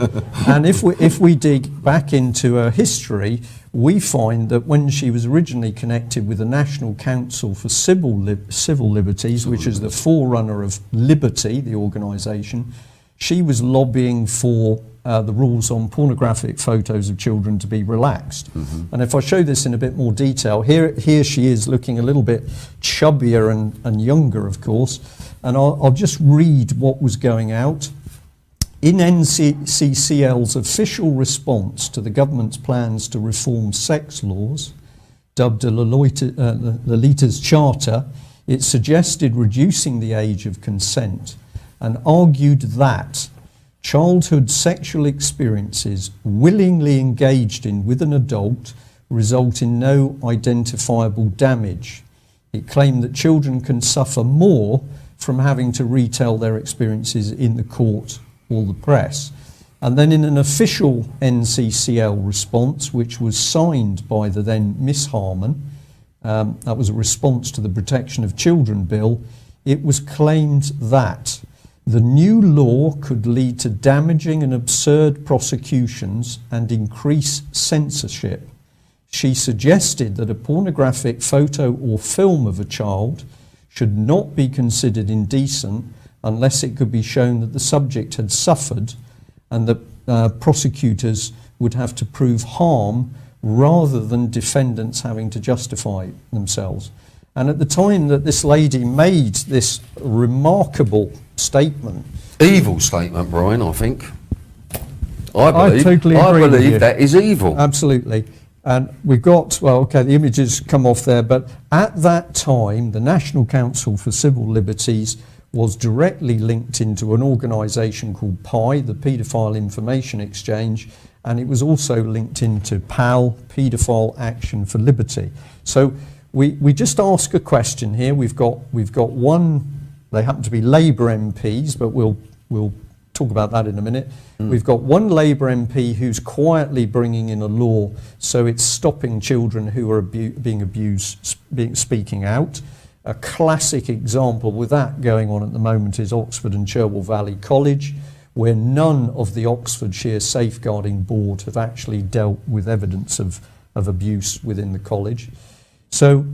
And if we dig back into her history, we find that when she was originally connected with the National Council for Civil Liberties, which is the forerunner of Liberty, the organisation, she was lobbying for the rules on pornographic photos of children to be relaxed. And if I show this in a bit more detail, here she is looking a little bit chubbier and younger, of course, and I'll just read what was going out. In NCCL's official response to the government's plans to reform sex laws, dubbed Lolita's Charter, it suggested reducing the age of consent and argued that childhood sexual experiences willingly engaged in with an adult result in no identifiable damage. It claimed that children can suffer more from having to retell their experiences in the court or the press. And then in an official NCCL response, which was signed by the then Miss Harman, that was a response to the Protection of Children Bill, it was claimed that the new law could lead to damaging and absurd prosecutions and increase censorship. She suggested that a pornographic photo or film of a child should not be considered indecent unless it could be shown that the subject had suffered, and that prosecutors would have to prove harm rather than defendants having to justify themselves. And at the time that this lady made this remarkable statement... Evil statement, Brian, I think. I totally agree with you. That is evil. Absolutely. And we've got, well, okay, the images come off there, but at that time, the National Council for Civil Liberties was directly linked into an organisation called PI, the Paedophile Information Exchange, and it was also linked into PAL, Paedophile Action for Liberty. So we just ask a question here. We've got one, they happen to be Labour MPs, but we'll talk about that in a minute. We've got one Labour MP who's quietly bringing in a law so it's stopping children who are being abused speaking out. A classic example with that going on at the moment is Oxford and Cherwell Valley College, where none of the Oxfordshire Safeguarding Board have actually dealt with evidence of abuse within the college. So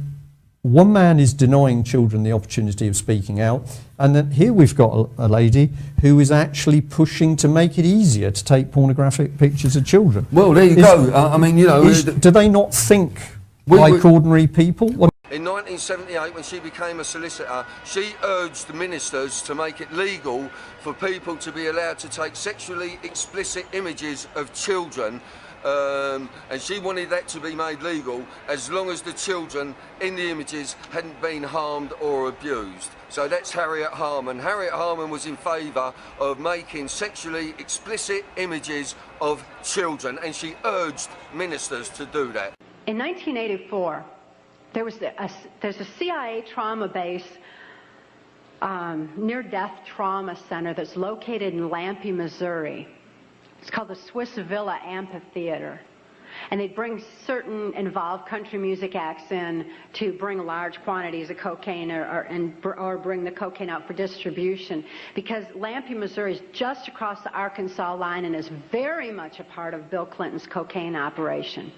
one man is denying children the opportunity of speaking out, and then here we've got a lady who is actually pushing to make it easier to take pornographic pictures of children. Well, there you go. I mean, you know... do they not think like ordinary people? In 1978, when she became a solicitor, she urged the ministers to make it legal for people to be allowed to take sexually explicit images of children, and she wanted that to be made legal as long as the children in the images hadn't been harmed or abused. So that's Harriet Harman. Harriet Harman was in favour of making sexually explicit images of children, and she urged ministers to do that. In 1984, there's a CIA trauma base, near-death trauma center that's located in Lampe, Missouri. It's called the Swiss Villa Amphitheater. And they bring certain involved country music acts in to bring large quantities of cocaine or bring the cocaine out for distribution. Because Lampe, Missouri is just across the Arkansas line and is very much a part of Bill Clinton's cocaine operation.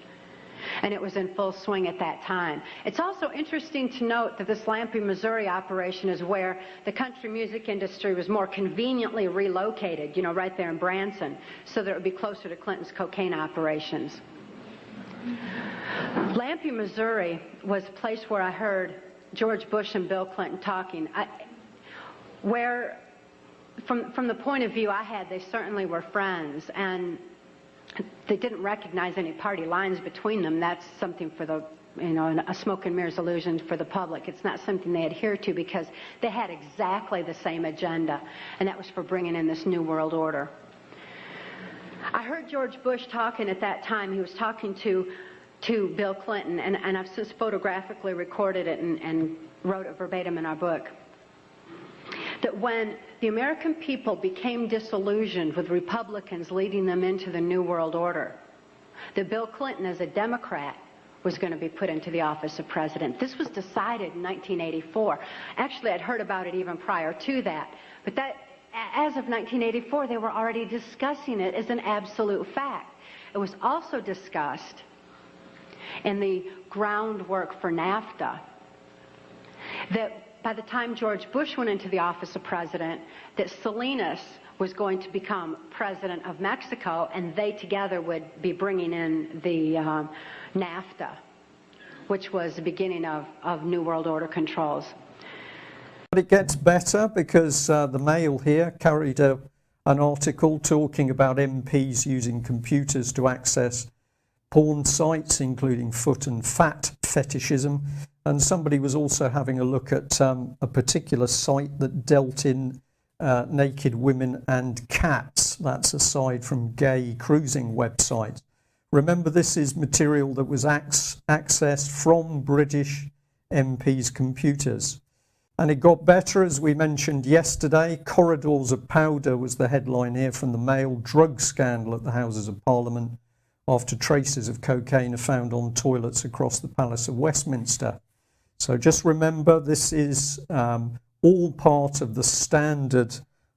And it was in full swing at that time. It's also interesting to note that this Lampe, Missouri operation is where the country music industry was more conveniently relocated, you know, right there in Branson, so that it would be closer to Clinton's cocaine operations. Lampe, Missouri was a place where I heard George Bush and Bill Clinton talking, where from the point of view I had, they certainly were friends, and they didn't recognize any party lines between them. That's something for the, you know, a smoke and mirrors illusion for the public. It's not something they adhere to because they had exactly the same agenda, and that was for bringing in this new world order. I heard George Bush talking at that time. He was talking to Bill Clinton, and I've since photographically recorded it and wrote it verbatim in our book, that when the American people became disillusioned with Republicans leading them into the New World Order, that Bill Clinton, as a Democrat, was going to be put into the office of president. This was decided in 1984. Actually, I'd heard about it even prior to that, but as of 1984, they were already discussing it as an absolute fact. It was also discussed in the groundwork for NAFTA that by the time George Bush went into the office of president, that Salinas was going to become president of Mexico, and they together would be bringing in the NAFTA, which was the beginning of New World Order controls. But it gets better because the Mail here carried an article talking about MPs using computers to access porn sites, including foot and fat fetishism. And somebody was also having a look at a particular site that dealt in naked women and cats. That's aside from gay cruising websites. Remember, this is material that was accessed from British MPs' computers. And it got better, as we mentioned yesterday. Corridors of powder was the headline here from the Mail. Drug scandal at the Houses of Parliament after traces of cocaine are found on toilets across the Palace of Westminster. So just remember, this is all part of the standard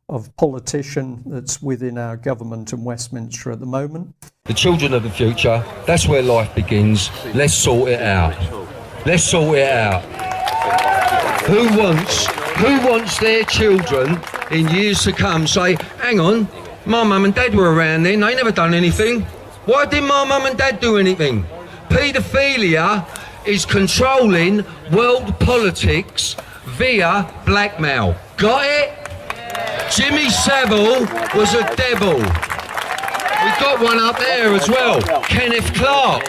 of politician that's within our government and Westminster at the moment. The children of the future, that's where life begins. Let's sort it out. Let's sort it out. Who wants their children in years to come say, hang on, my mum and dad were around then, they never done anything. Why didn't my mum and dad do anything? Paedophilia is controlling world politics via blackmail. Got it? Jimmy Savile was a devil. We've got one up there as well. Kenneth Clark,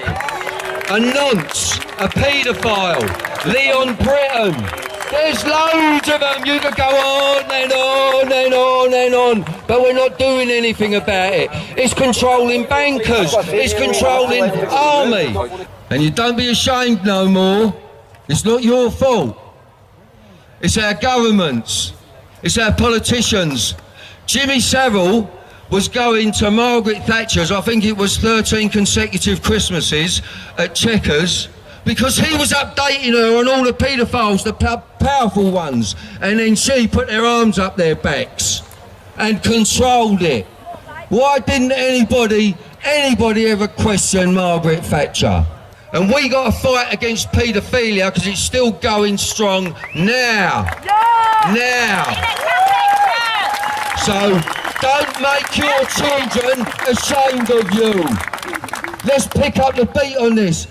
a nonce, a paedophile. Leon Britton. There's loads of them. You could go on and on and on and on, but we're not doing anything about it. It's controlling bankers. It's controlling army. And you don't be ashamed no more. It's not your fault. It's our governments. It's our politicians. Jimmy Savile was going to Margaret Thatcher's, I think it was 13 consecutive Christmases, at Chequers, because he was updating her on all the paedophiles, the powerful ones, and then she put their arms up their backs and controlled it. Why didn't anybody ever question Margaret Thatcher? And we got to fight against paedophilia because it's still going strong now. Now. So don't make your children ashamed of you. Let's pick up the beat on this.